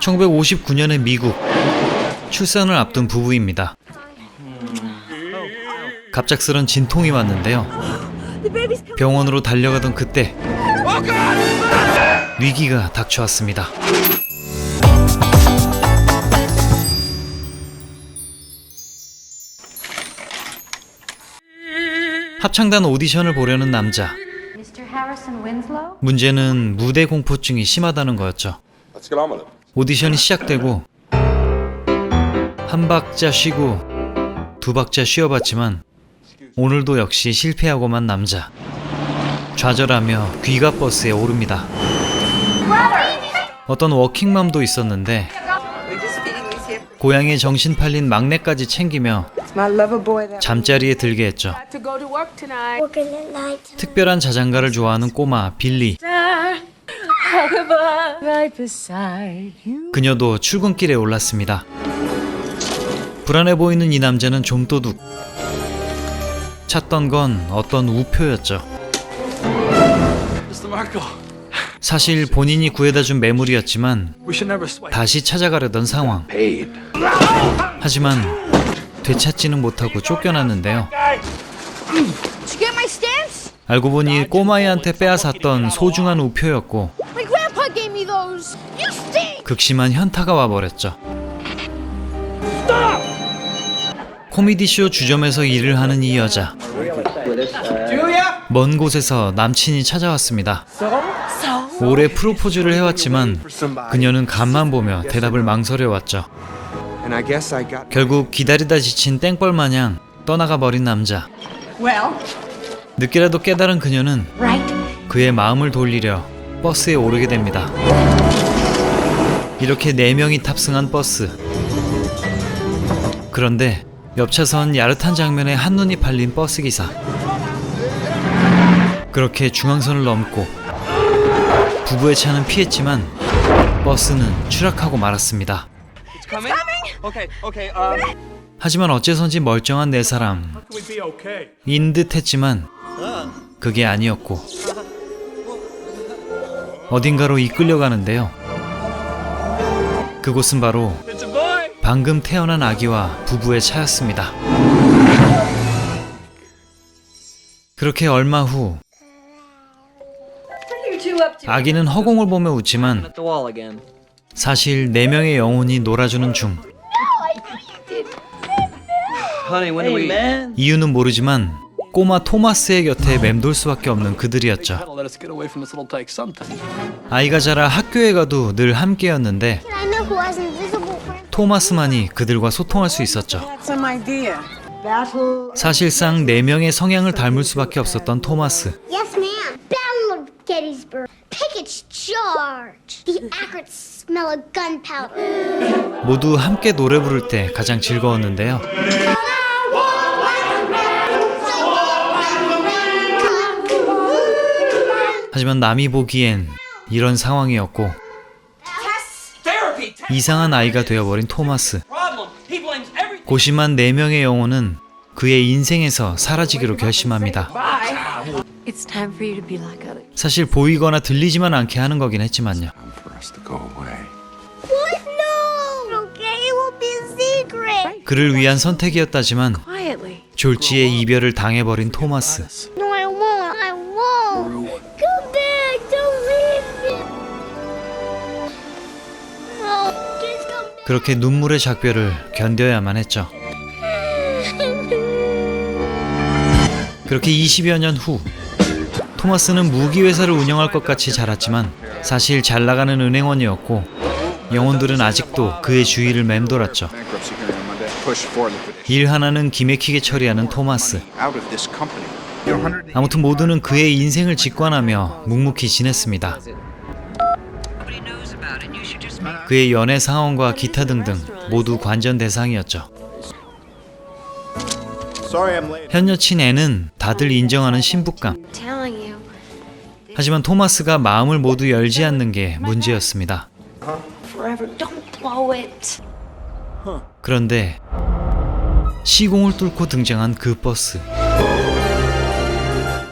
1959년의 미국. 출산을 앞둔 부부입니다. 갑작스런 진통이 왔는데요. 병원으로 달려가던 그때 위기가 닥쳐왔습니다. 합창단 오디션을 보려는 남자. 문제는 무대 공포증이 심하다는 거였죠. 오디션이 시작되고 한 박자 쉬고 두 박자 쉬어봤지만 오늘도 역시 실패하고만 남자. 좌절하며 귀가 버스에 오릅니다. 어떤 워킹맘도 있었는데 고향에 정신 팔린 막내까지 챙기며 잠자리에 들게 했죠. 특별한 자장가를 좋아하는 꼬마 빌리. 그녀도 출근길에 올랐습니다. 불안해 보이는 이 남자는 좀도둑. 찾던 건 어떤 우표였죠. 사실 본인이 구해다준 매물이었지만 다시 찾아가려던 상황. 하지만 되찾지는 못하고 쫓겨났는데요. 알고 보니 꼬마애한테 빼앗았던 소중한 우표였고 극심한 현타가 와버렸죠. 코미디쇼 주점에서 일을 하는 이 여자. 먼 곳에서 남친이 찾아왔습니다. 오래 프로포즈를 해왔지만 그녀는 간만 보며 대답을 망설여왔죠. 결국 기다리다 지친 땡벌 마냥 떠나가 버린 남자. 늦게라도 깨달은 그녀는 그의 마음을 돌리려 버스에 오르게 됩니다. 이렇게 4명이 탑승한 버스. 그런데 옆차선 야릇한 장면에 한눈이 팔린 버스기사. 그렇게 중앙선을 넘고 부부의 차는 피했지만 버스는 추락하고 말았습니다. 하지만 어째선지 멀쩡한 4사람인 듯 했지만 그게 아니었고 어딘가로 이끌려가는데요. 그곳은 바로 방금 태어난 아기와 부부의 차였습니다. 그렇게 얼마 후 아기는 허공을 보며 웃지만 사실 4명의 영혼이 놀아주는 중. 이유는 모르지만 꼬마 토마스의 곁에 맴돌 수밖에 없는 그들이었죠. 아이가 자라 학교에 가도 늘 함께였는데 토마스만이 그들과 소통할 수 있었죠. 사실상 4명의 성향을 닮을 수밖에 없었던 토마스. 모두 함께 노래 부를 때 가장 즐거웠는데요. 하지만 남이 보기엔 이런 상황이었고 이상한 아이가 되어버린 토마스. 고심한 4명의 영혼은 그의 인생에서 사라지기로 결심합니다. 사실 보이거나 들리지만 않게 하는 거긴 했지만요. 그를 위한 선택이었다지만 졸지에 이별을 당해버린 토마스. 그렇게 눈물의 작별을 견뎌야만 했죠. 그렇게 20여 년 후 토마스는 무기회사를 운영할 것 같이 자랐지만 사실 잘 나가는 은행원이었고 영혼들은 아직도 그의 주위를 맴돌았죠. 일 하나는 기맥히게 처리하는 토마스. 아무튼 모두는 그의 인생을 직관하며 묵묵히 지냈습니다. 그의 연애 상황과 기타 등등 모두 관전 대상이었죠. 현 여친 앤은 다들 인정하는 신부감. 하지만 토마스가 마음을 모두 열지 않는 게 문제였습니다. 그런데 시공을 뚫고 등장한 그 버스.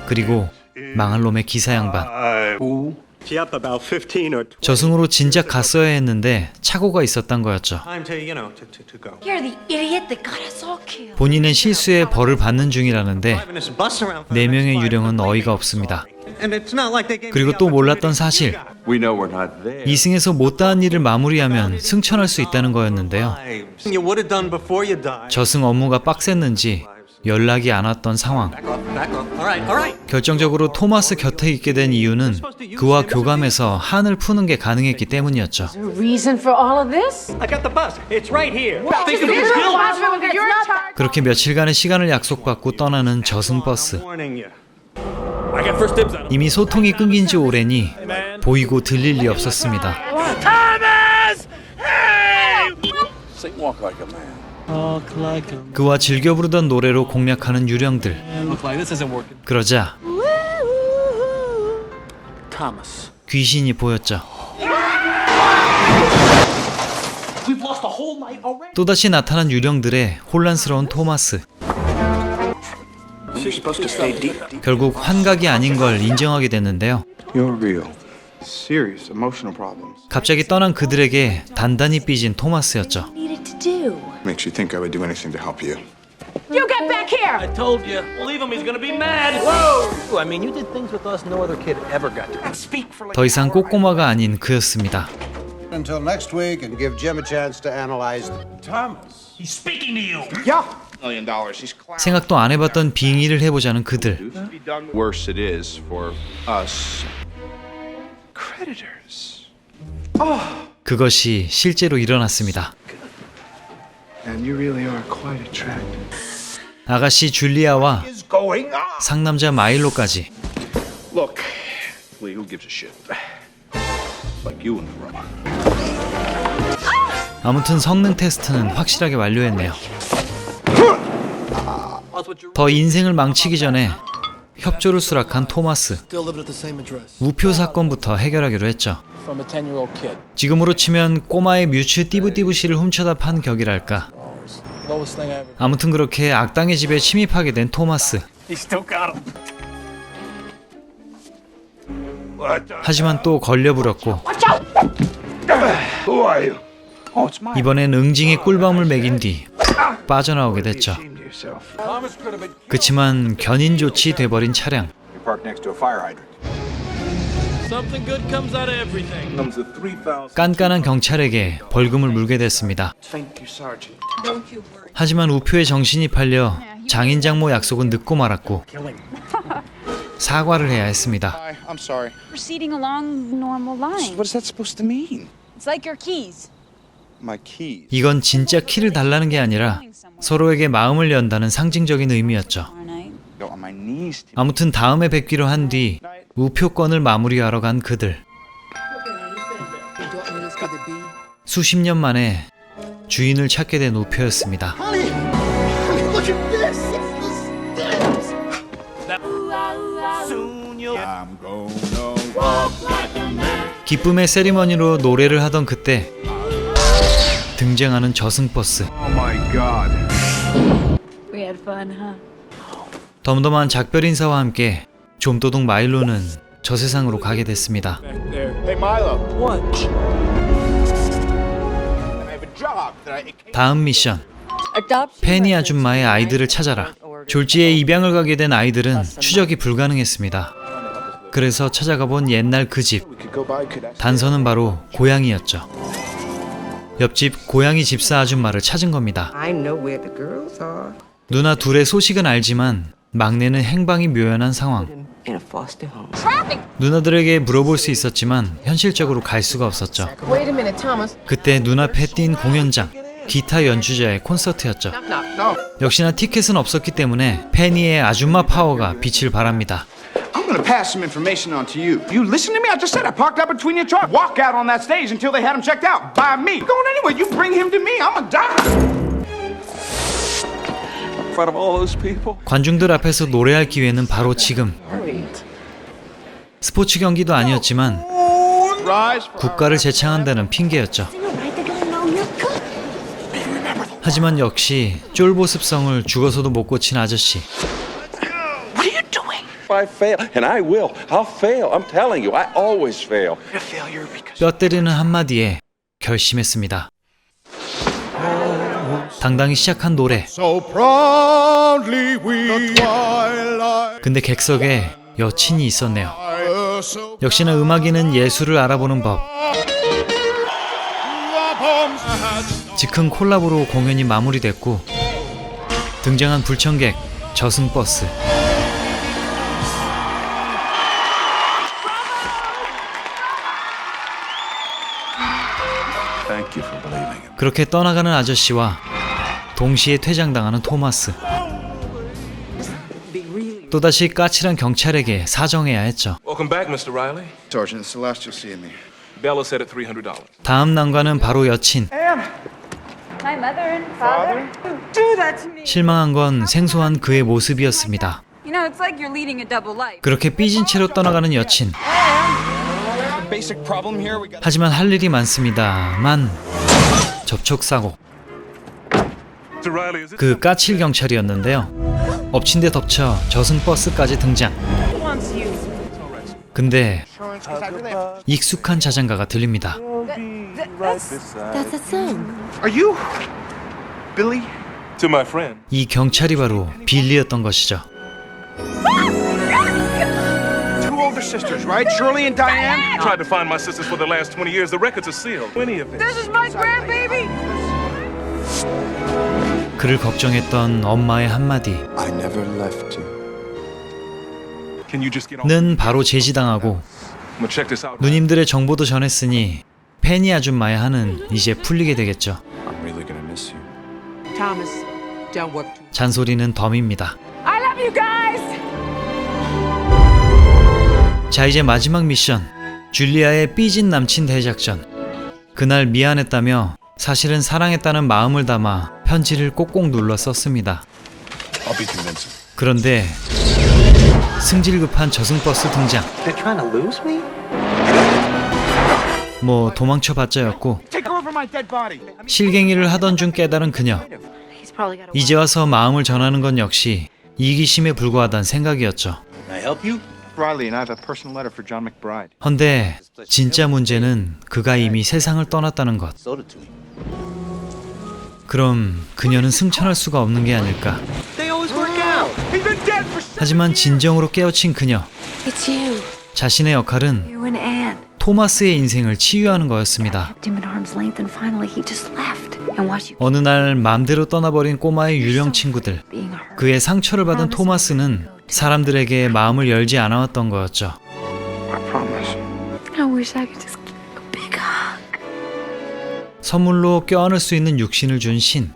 그리고 망할 놈의 기사 양반. up about 15 or 20 저승으로 진작 갔어야 했는데 착오가 있었던 거였죠. time to, to go. You're the idiot that got us all killed. 본인의 실수에 벌을 받는 중이라는데 Driving this bus around for 네 the next 명의 5 유령은 minutes. 어이가 없습니다. And it's not like they gave me 그리고 the 또 몰랐던 opportunity 사실, you got. We know we're not there. 이승에서 못다한 일을 마무리하면 승천할 수 있다는 거였는데요. Lives. You would have done before you died. 저승 업무가 빡셌는지 연락이 안 왔던 상황. Back off. All right. 결정적으로 토마스 곁에 있게 된 이유는 그와 교감해서 한을 푸는 게 가능했기 때문이었죠. The reason for all of this? I got the bus. It's right here. Think of You're this. responsible for your charge. 그렇게 며칠간의 시간을 약속받고 떠나는 저승 버스. Warning you. I got first dibs on him. 이미 소통이 끊긴 지 오래니 보이고 들릴 리 없었습니다. Sing walk like a man. 그와 즐겨 부르던 노래로 공략하는 유령들. Look like this isn't working. 그러자 Thomas. 귀신이 보였죠. We've lost the whole night already. 또다시 나타난 유령들의 혼란스러운 토마스. You're supposed to stay deep. 결국 환각이 아닌 걸 인정하게 됐는데요. You're real. Serious emotional problems. 갑자기 떠난 그들에게 단단히 삐진 토마스였죠. Needed to do. Makes you think I would do anything to help you. You get back here! I told you. Leave him. He's gonna be mad. Whoa! I mean, you did things with us no other kid ever got to. Speak for like. 더 이상 꼬꼬마가 아닌 그였습니다. Until next week and give Jim a chance to analyze them. Thomas. He's speaking to you. $1 million. He's clown. 생각도 안 해봤던 빙의를 해보자는 그들. Worse it is for us creditors. 그것이 실제로 일어났습니다. And you really are quite attractive. 아가씨 줄리아와 Going on. 상남자 마일로까지. Look, Lee, who gives a shit? Like you and the robot. 아무튼 성능 테스트는 확실하게 완료했네요. 더 인생을 망치기 전에 협조를 수락한 토마스. Still living at the same address. 우표 사건부터 해결하기로 했죠. From a 10-year-old kid. 지금으로 치면 꼬마의 뮤츠 띠부띠부씨를 훔쳐다 판 격이랄까. Lowest thing I ever. 아무튼 그렇게 악당의 집에 침입하게 된 토마스. He still got him. 하지만 또 걸려버렸고 Who are you? Oh, it's mine. 이번엔 응징의 꿀밤을 먹인 뒤 빠져나오게 됐죠. Shame to yourself. 그치만 견인조치 돼버린 차량. You parked next to a fire hydrant. Something good comes out of everything. Comes with 3,000. 깐깐한 경찰에게 벌금을 물게 됐습니다. Thank you, Sergeant. 하지만 우표의 정신이 팔려 장인 장모 약속은 늦고 말았고 사과를 해야 했습니다. Hi, I'm sorry. Proceeding along normal lines. What is that supposed to mean? It's like your keys. My keys. 이건 진짜 키를 달라는 게 아니라 서로에게 마음을 연다는 상징적인 의미였죠. Tomorrow night. Go on my knees. 아무튼 다음에 뵙기로 한 뒤 우표권을 마무리하러 간 그들. 수십 년 만에 주인을 찾게 된 우표였습니다. I'm gonna 기쁨의 세리머니로 노래를 하던 그때 등장하는 저승버스. Oh my God. We had fun, huh? 덤덤한 작별 인사와 함께 좀도둑 마일로는 저 세상으로 가게 됐습니다. There. Hey, Milo. What? I have a job that I. 다음 미션. Adoption. 페니 아줌마의 아이들을 찾아라. 졸지에 입양을 가게 된 아이들은 추적이 불가능했습니다. 그래서 찾아가 본 옛날 그 집. We could go by. Could I? 단서는 바로 고양이였죠. 옆집 고양이 집사 아줌마를 찾은 겁니다. I know where the girls are. 누나 둘의 소식은 알지만 막내는 행방이 묘연한 상황. In a foster home. 누나들에게 물어볼 수 있었지만 현실적으로 갈 수가 없었죠. Wait a minute, Thomas. 그때 눈앞에 띈 공연장, 기타 연주자의 콘서트였죠. 역시나 티켓은 없었기 때문에 페니의 아줌마 파워가 빛을 발합니다. I'm gonna pass some information on to you. You listen to me? I just said I parked out between your truck. Walk out on that stage until they had him checked out by me. Going anywhere? You bring him to me. I'm a doctor. In front of all those people. 관중들 앞에서 노래할 기회는 바로 지금. 스포츠 경기도 아니었지만 Rise. 국가를 제창한다는 핑계였죠. 하지만 역시 쫄보습성을 죽어서도 못 고친 아저씨. What are you doing? If I fail, and I will, I'll fail. I'm telling you, I always fail. 뼈 때리는 한마디에 결심했습니다. 당당히 시작한 노래. 근데 객석에 여친이 있었네요. 역시나 음악인은 예술을 알아보는 법. 즉흥 콜라보로 공연이 마무리됐고 등장한 불청객 저승버스. Thank you for believing it. 그렇게 떠나가는 아저씨와 동시에 퇴장당하는 토마스. 또다시 까칠한 경찰에게 사정해야 했죠. Welcome back, Mr. Riley. Sergeant Celestial seeing me. Bella said at $300. 다음 난관은 바로 여친. My mother and father. Do that to me. 실망한 건 생소한 그의 모습이었습니다. You know, it's like you're leading a double life. 그렇게 삐진 채로 떠나가는 여친. Basic problem here. We got. 하지만 할 일이 많습니다만 접촉사고. Mr. Riley, is it? 그 까칠 경찰이었는데요. 엎친 데 덮쳐 저승버스까지 등장. 근데 익숙한 자장가가 들립니다. That's a song. Are you Billy? To my friend. 이 경찰이 바로 빌리였던 것이죠. Two older sisters, right? Shirley and Diane? Tried to find my sisters for the last 20 years. The records are sealed. 20 of them. This is my grandbaby. 그를 걱정했던 엄마의 한마디. I never left you. Can you just get on? 는 바로 제지당하고 I'm gonna check this out. 누님들의 정보도 전했으니 팬이 아줌마의 한은 이제 풀리게 되겠죠. I'm really gonna miss you. Thomas, don't work too 잔소리는 덤입니다. I love you guys. 자, 이제 마지막 미션. 줄리아의 삐진 남친 대작전. 그날 미안했다며 사실은 사랑했다는 마음을 담아 편지를 꼭꼭 눌러 썼습니다. I'll be convincing. 그런데 승질급한 저승버스 등장. They're trying to lose me? 뭐 도망쳐봤자였고 Take over my dead body. 실갱이를 하던 중 깨달은 그녀. He's probably got a 이제 와서 마음을 전하는 건 역시 이기심에 불과하다는 생각이었죠. Can I help you? Riley and I have a personal letter for John McBride. 헌데 진짜 문제는 그가 이미 세상을 떠났다는 것. Sold it to me. 그럼 그녀는 승천할 수가 없는 게 아닐까. They always work out. He's been dead for 하지만 진정으로 깨우친 그녀. It's you. 자신의 역할은 You and Anne. 토마스의 인생을 치유하는 거였습니다. Kept him at arm's length and finally he just left. And watch you 어느 날 맘대로 떠나버린 꼬마의 유령 친구들. being hurt. 그의 상처를 받은 토마스는 사람들에게 마음을 열지 않아왔던 거였죠. I promise. I wish I could just give you a big hug. 선물로 껴안을 수 있는 육신을 준 신.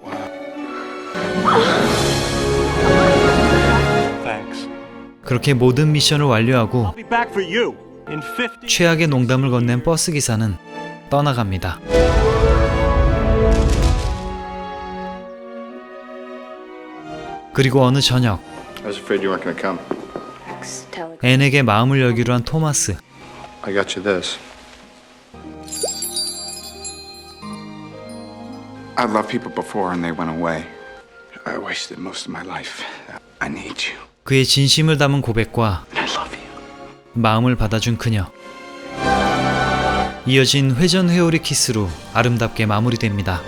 Thanks. 그렇게 모든 미션을 완료하고 Be back for you in 50. 최악의 농담을 건넨 버스 기사는 떠나갑니다. 그리고 어느 저녁 I was afraid you weren't going to come. 앤에게 마음을 열기로 한 토마스. I got you this. I loved people before and they went away. I wasted most of my life. I need you. 그의 진심을 담은 고백과 I love you. 마음을 받아준 그녀. 이어진 회전 회오리 키스로 아름답게 마무리됩니다.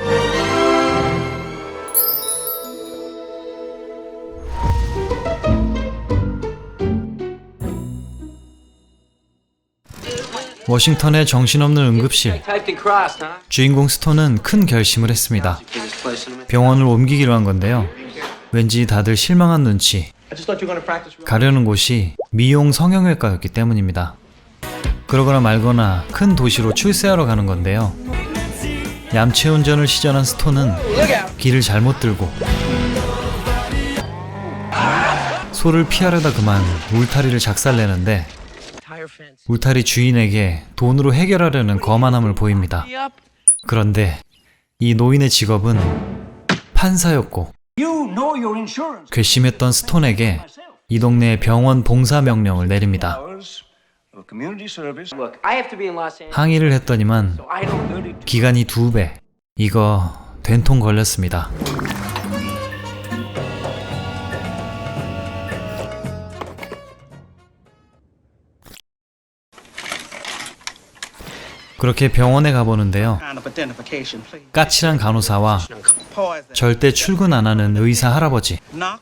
워싱턴의 정신없는 응급실. Typed and crossed, huh? 주인공 스톤은 큰 결심을 했습니다. This place in a minute. 병원을 옮기기로 한 건데요. 왠지 다들 실망한 눈치. I just thought you were going to practice. 가려는 곳이 미용 성형외과였기 때문입니다. 그러거나 말거나 큰 도시로 출세하러 가는 건데요. 얌체 운전을 시전한 스톤은 길을 잘못 들고 소를 피하려다 그만 울타리를 작살내는데 Tire fence. 울타리 주인에게 돈으로 해결하려는 거만함을 보입니다. 그런데 이 노인의 직업은 판사였고 You know your insurance. 괘씸했던 스톤에게 이 동네에 병원 봉사 명령을 내립니다. Of community service. Look, I have to be in Los Angeles. 항의를 했더니만 So I don't go to. 기간이 2배. 이거 된통 걸렸습니다. 그렇게 병원에 가보는데요. 까칠한 간호사와 절대 출근 안 하는 의사 할아버지,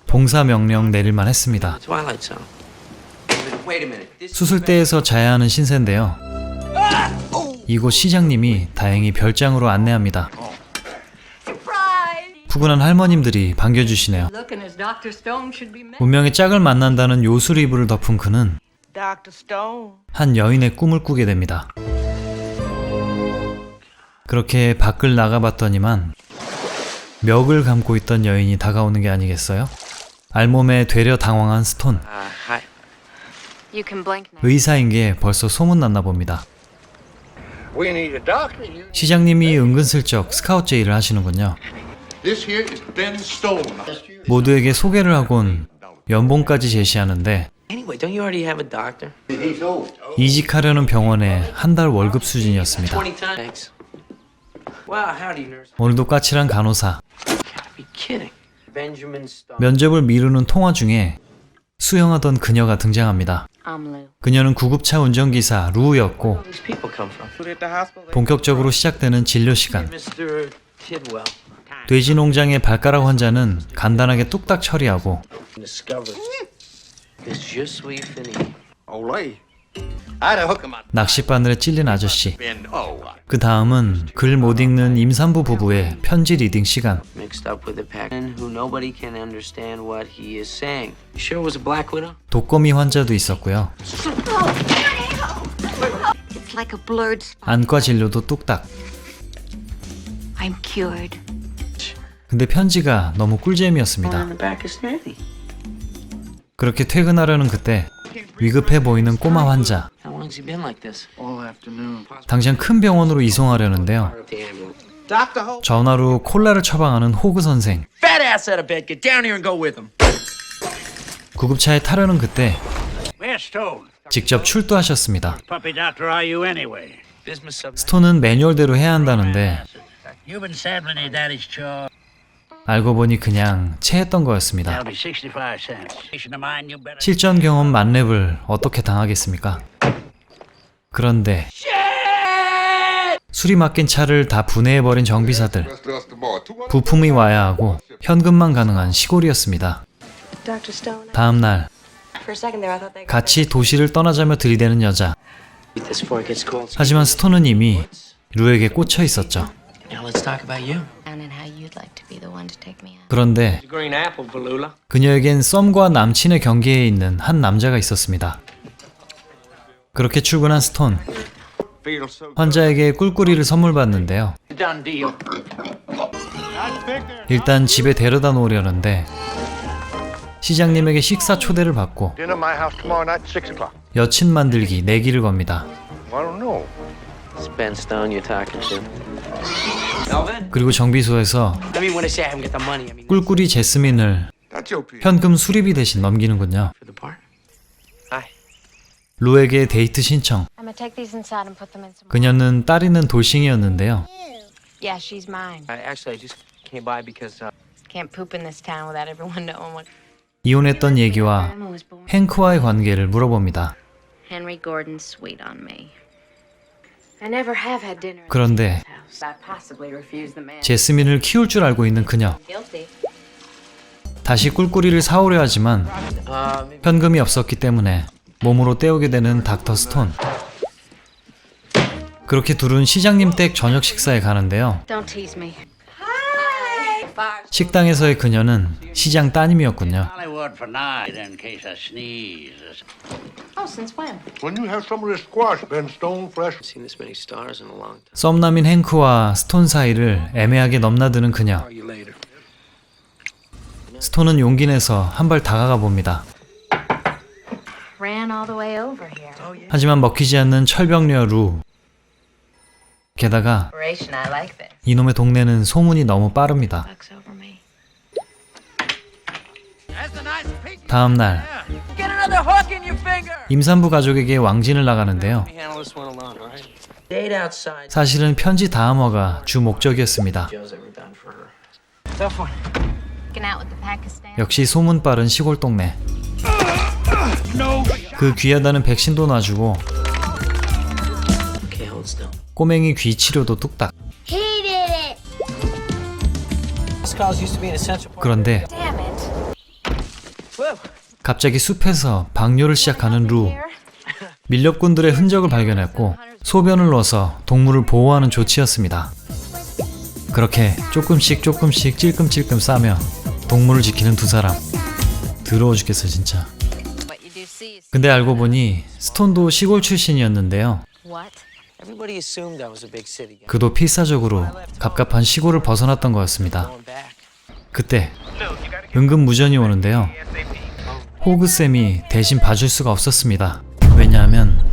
봉사 명령 내릴만 했습니다. Twilight Zone. Wait a minute. This 수술대에서 자야 하는 신세인데요. 이곳 시장님이 다행히 별장으로 안내합니다. 푸근한 할머님들이 반겨주시네요. Looking as Dr. Stone should be met. 운명의 짝을 만난다는 요술 이불을 덮은 그는 Dr. Stone. 한 여인의 꿈을 꾸게 됩니다. 그렇게 밖을 나가봤더니만 멱을 감고 있던 여인이 다가오는 게 아니겠어요? 알몸에 되려 당황한 스톤. Hi. You can blink now. 의사인 게 벌써 소문났나 봅니다. We need a doctor. 시장님이 은근슬쩍 스카우트 제의를 하시는군요. This here is Ben Stone. 모두에게 소개를 하곤 연봉까지 제시하는데 Anyway, don't you already have a doctor? He's old. 이직하려는 병원의 한 달 월급 수준이었습니다. 20 times. Wow, howdy, nurse. 오늘도 까칠한 간호사. Gotta be kidding. Benjamin Stone. 면접을 미루는 통화 중에 수영하던 그녀가 등장합니다. I'm Lou. 그녀는 구급차 운전기사 루였고 These people come from? 본격적으로 시작되는 진료 시간. Mr. Tidwell. 돼지 농장의 발가락 환자는 간단하게 뚝딱 처리하고 Discovered. It's just sweet Finney. Olay. I'd hook him out. 낚싯바늘에 찔린 아저씨. Ben. Oh. 그 다음은 글 못 읽는 임산부 부부의 편지 리딩 시간. Mixed up with a pack who nobody can understand what he is saying. You sure it was a black widow? 독거미 환자도 있었고요. It's like a blurred spot. 안과 진료도 뚝딱. I'm cured. 근데 편지가 너무 On 꿀잼이었습니다. the back is Fanny. 그렇게 퇴근하려는 그때 위급해 보이는 꼬마 환자. How long's he been like this? All afternoon. 당장 큰 병원으로 이송하려는데요. The ambulance. Dr. Hope. 전화로 콜라를 처방하는 호그 선생. Fat ass out of bed. Get down here and go with him. 구급차에 타려는 그때 Where's Stone? 직접 출두하셨습니다. Puppy doctor are you anyway? Business of 스톤은 매뉴얼대로 해야 한다는데 You've been saddling your daddy's chore. 알고 보니 그냥 체했던 거였습니다. That'll be 65 cents. Patient of mine, you better. 실전 경험 만렙을 어떻게 당하겠습니까? 그런데 술이 맡긴 차를 다 분해해버린 정비사들. 부품이 와야 하고 현금만 가능한 시골이었습니다. Dr. Stone. 다음 날 For a second there, I thought they. 같이 도시를 떠나자며 들이대는 여자. eat this before it gets cold. 하지만 스톤은 이미 루에게 꽂혀 있었죠. Now let's talk about you. And how you'd like to be the one to take me out. 그런데 Green apple, Valula. 그녀에겐 썸과 남친의 경계에 있는 한 남자가 있었습니다. 그렇게 출근한 스톤. 환자에게 꿀꿀이를 선물 받는데요. Done deal. 일단 집에 데려다 놓으려는데 시장님에게 식사 초대를 받고 Dinner at my house tomorrow night, 6 o'clock. 여친 만들기 내기를 겁니다. I don't know. It's Ben Stone you're talking to. Melvin? 그리고 정비소에서 I mean, when I say I haven't got the money, I mean 꿀꿀이 제스민을 That's your piece. 현금 수리비 대신 넘기는군요. for the part. Hi. 루에게 데이트 신청. I'm gonna take these inside and put them in some. 그녀는 딸 있는 돌싱이었는데요. Yeah, she's mine. Actually, I just came by because Can't poop in this town without everyone knowing what. 이혼했던 얘기와 Emma was born. 행크와의 관계를 물어봅니다. Henry Gordon's sweet on me. I never have had dinner. 그런데 House. I possibly refused the man. 제스민을 키울 줄 알고 있는 그녀. Guilty. 다시 꿀꿀이를 사오려 하지만 현금이 없었기 때문에 몸으로 때우게 되는 닥터 스톤. 그렇게 둘은 시장님 댁 저녁 식사에 가는데요. Don't tease me. Hi. Fire. 식당에서의 그녀는 시장 따님이었군요. Hollywood for night in case I sneeze. Oh, since when? When you have some of this squash, Ben Stone, fresh. seen this many stars in a long time. 썸남인 행크와 스톤 사이를 애매하게 넘나드는 그녀. See you later. 스톤은 용기 내서 한 발 다가가 봅니다. Ran all the way over here. 하지만 먹히지 않는 철벽녀 루. 게다가 Operation, I like this. 이놈의 동네는 소문이 너무 빠릅니다. Bucks over me. 다음 날 Get another hook in your finger. 임산부 가족에게 왕진을 나가는데요. Handle this one alone, all right? Date outside. 사실은 편지 다음화가 주 목적이었습니다. Joe's ever done for her. Tough one. Getting out with the Pakistan. 역시 소문 빠른 시골 동네. 그 귀하다는 백신도 놔주고 Okay, hold still. 꼬맹이 귀 치료도 뚝딱. He did it! This cause used to be an essential part. 그런데 Damn it. 갑자기 숲에서 방뇨를 시작하는 루. 밀렵꾼들의 흔적을 발견했고 소변을 넣어서 동물을 보호하는 조치였습니다. 그렇게 조금씩 찔끔찔끔 싸며 동물을 지키는 두 사람. 더러워 죽겠어 진짜. 근데 알고 보니 스톤도 시골 출신이었는데요. What? Everybody assumed I was a big city guy. 그도 필사적으로 갑갑한 시골을 벗어났던 거였습니다. Going back. 그때 은근 무전이 오는데요. 호그쌤이 대신 봐줄 수가 없었습니다. 왜냐하면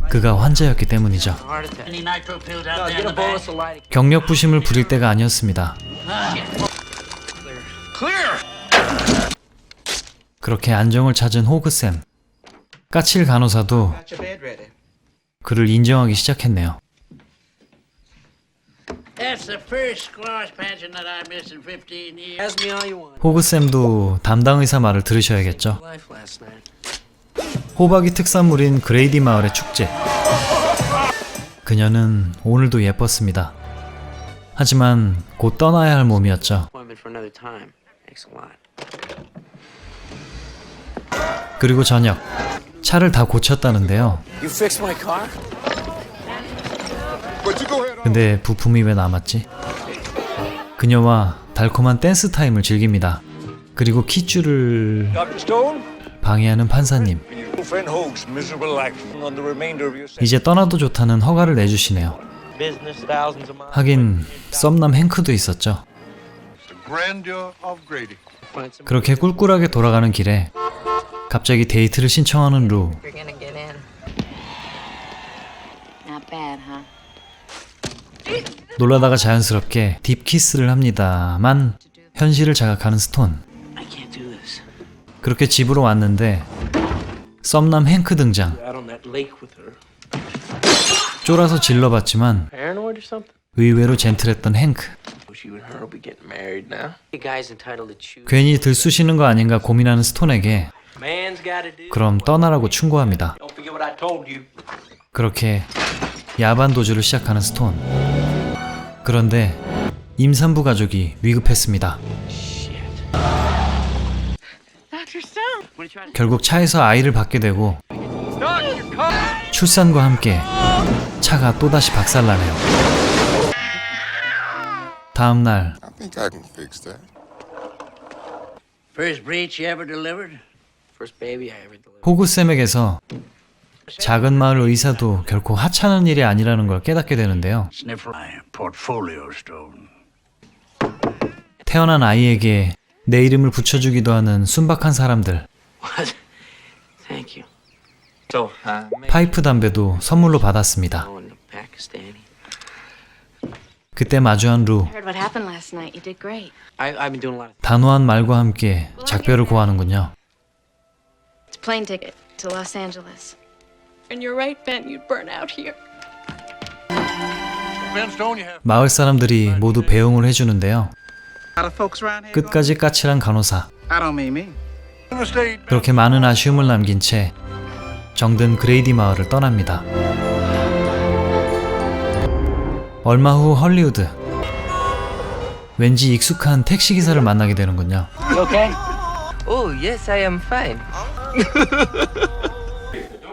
그가 환자였기 때문이죠. Heart attack. No, get a bolus of light. 경력 부심을 부릴 때가 아니었습니다. 그렇게 안정을 찾은 호그쌤. 까칠 간호사도 Got your bed ready. 그를 인정하기 시작했네요. That's the first squash pageant that I missed in 15 years. Ask me all you want. 호그쌤도 담당 의사 말을 들으셔야겠죠. Life last night. 호박이 특산물인 그레이디 마을의 축제. 그녀는 오늘도 예뻤습니다. 하지만 곧 떠나야 할 몸이었죠. Appointment for another time. Thanks a lot. 그리고 저녁. 차를 다 고쳤다는데요. You fixed my car? 근데 부품이 왜 남았지? 그녀와 달콤한 댄스 타임을 즐깁니다. 그리고 킷줄을 Dr. Stone? 방해하는 판사님. And your friend Hoag's miserable action on the remainder of your sentence. 이제 떠나도 좋다는 허가를 내주시네요. Business thousands of miles. 하긴 썸남 행크도 있었죠. The grandeur of Grady. 그렇게 꿀꿀하게 돌아가는 길에 갑자기 데이트를 신청하는 루. You're gonna get in. Not bad, huh? 놀라다가 자연스럽게 딥키스를 합니다만 현실을 자각하는 스톤. I can't do this. 그렇게 집으로 왔는데 썸남 행크 등장. Out on that lake with her. 쫄아서 질러봤지만 Paranoid or something? 의외로 젠틀했던 행크. You and her will be getting married now. The guy's entitled to choose. 괜히 들쑤시는 거 아닌가 고민하는 스톤에게 Man's gotta do. 그럼 떠나라고 충고합니다. Don't forget what I told you. 그렇게 야반 도주를 시작하는 스톤. 그런데 임산부 가족이 위급했습니다. 결국 차에서 아이를 받게 되고 출산과 함께 차가 또다시 박살나네요. 다음 날 I think I can fix that. First breech you ever delivered? First baby I ever delivered. 호그쌤에게서 작은 마을 의사도 결코 하찮은 일이 아니라는 걸 깨닫게 되는데요. Sniff my portfolio stone. 태어난 아이에게 내 이름을 붙여주기도 하는 순박한 사람들. What? Thank you. So, 파이프 담배도 선물로 받았습니다. Oh, and Pakistani. 그때 마주한 루. Heard what happened last night. You did great. I've been doing a lot of. 단호한 말과 함께 작별을 고하는군요. It's a plane ticket to Los Angeles. And you're right, Ben. You'd burn out here. Ben Stone, you have 마을 사람들이 모두 배웅을 해주는데요. 끝까지 까칠한 간호사. in the state. 그렇게 많은 아쉬움을 남긴 채 정든 그레이디 마을을 떠납니다. 얼마 후 헐리우드. 왠지 익숙한 택시기사를 만나게 되는군요. You okay? Oh yes, I am fine.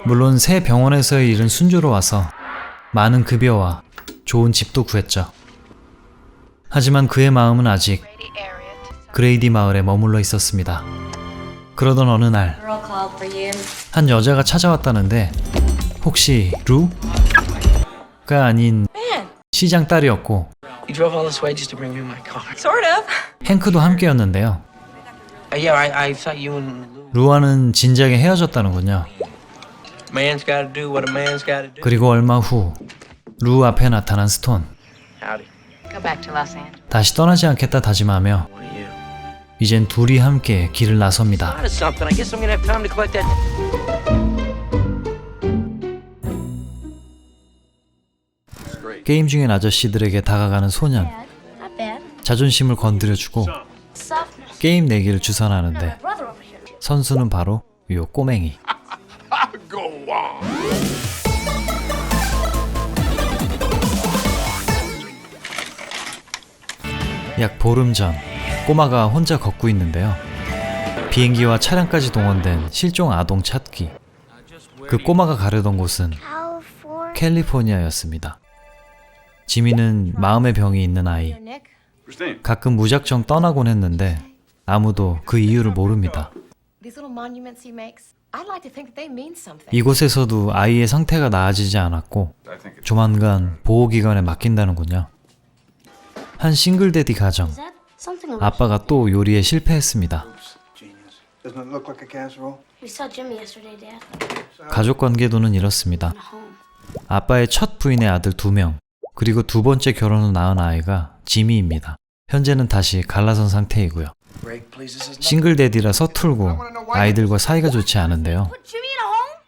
물론 새 병원에서의 일은 순조로워서 많은 급여와 좋은 집도 구했죠. 하지만 그의 마음은 아직 그레이디 마을에 머물러 있었습니다. 그러던 어느 날 한 여자가 찾아왔다는데 혹시 루가 아닌 시장 딸이었고 You drove all this way just to bring me my car. Sort of. 행크도 함께였는데요. Yeah, I thought you and Lou. 루와는 진작에 헤어졌다는군요. Man's gotta do what a man's gotta do. 그리고 얼마 후 루 앞에 나타난 스톤. Howdy. Go back to Los Angeles. 다시 떠나지 않겠다 다짐하며 What are you? 이젠 둘이 함께 길을 나섭니다. Out of something. I guess I'm gonna have time to collect that. 게임 중인 아저씨들에게 다가가는 소년. Not bad. 자존심을 건드려주고 Softness. 게임 내기를 주선하는데 Brother over here. 선수는 바로 요 꼬맹이. Go on. 약 보름 전 꼬마가 혼자 걷고 있는데요. 비행기와 차량까지 동원된 실종 아동 찾기. 그 꼬마가 가려던 곳은 캘리포니아였습니다. 지미는 마음의 병이 있는 아이. Christine. 가끔 무작정 떠나곤 했는데 아무도 그 이유를 모릅니다. 이곳에서도 아이의 상태가 나아지지 않았고 I think it's 조만간 보호기관에 맡긴다는군요. 한 싱글데디 가정. 아빠가 또 요리에 실패했습니다. Genius. Doesn't it look like a casserole? We saw Jimmy yesterday, Dad. 가족 관계도는 이렇습니다. 아빠의 첫 부인의 아들 2명, 그리고 두 번째 결혼 후 낳은 아이가 지미입니다. 현재는 다시 갈라선 상태이고요. 싱글데디라 서툴고 아이들과 사이가 좋지 않은데요.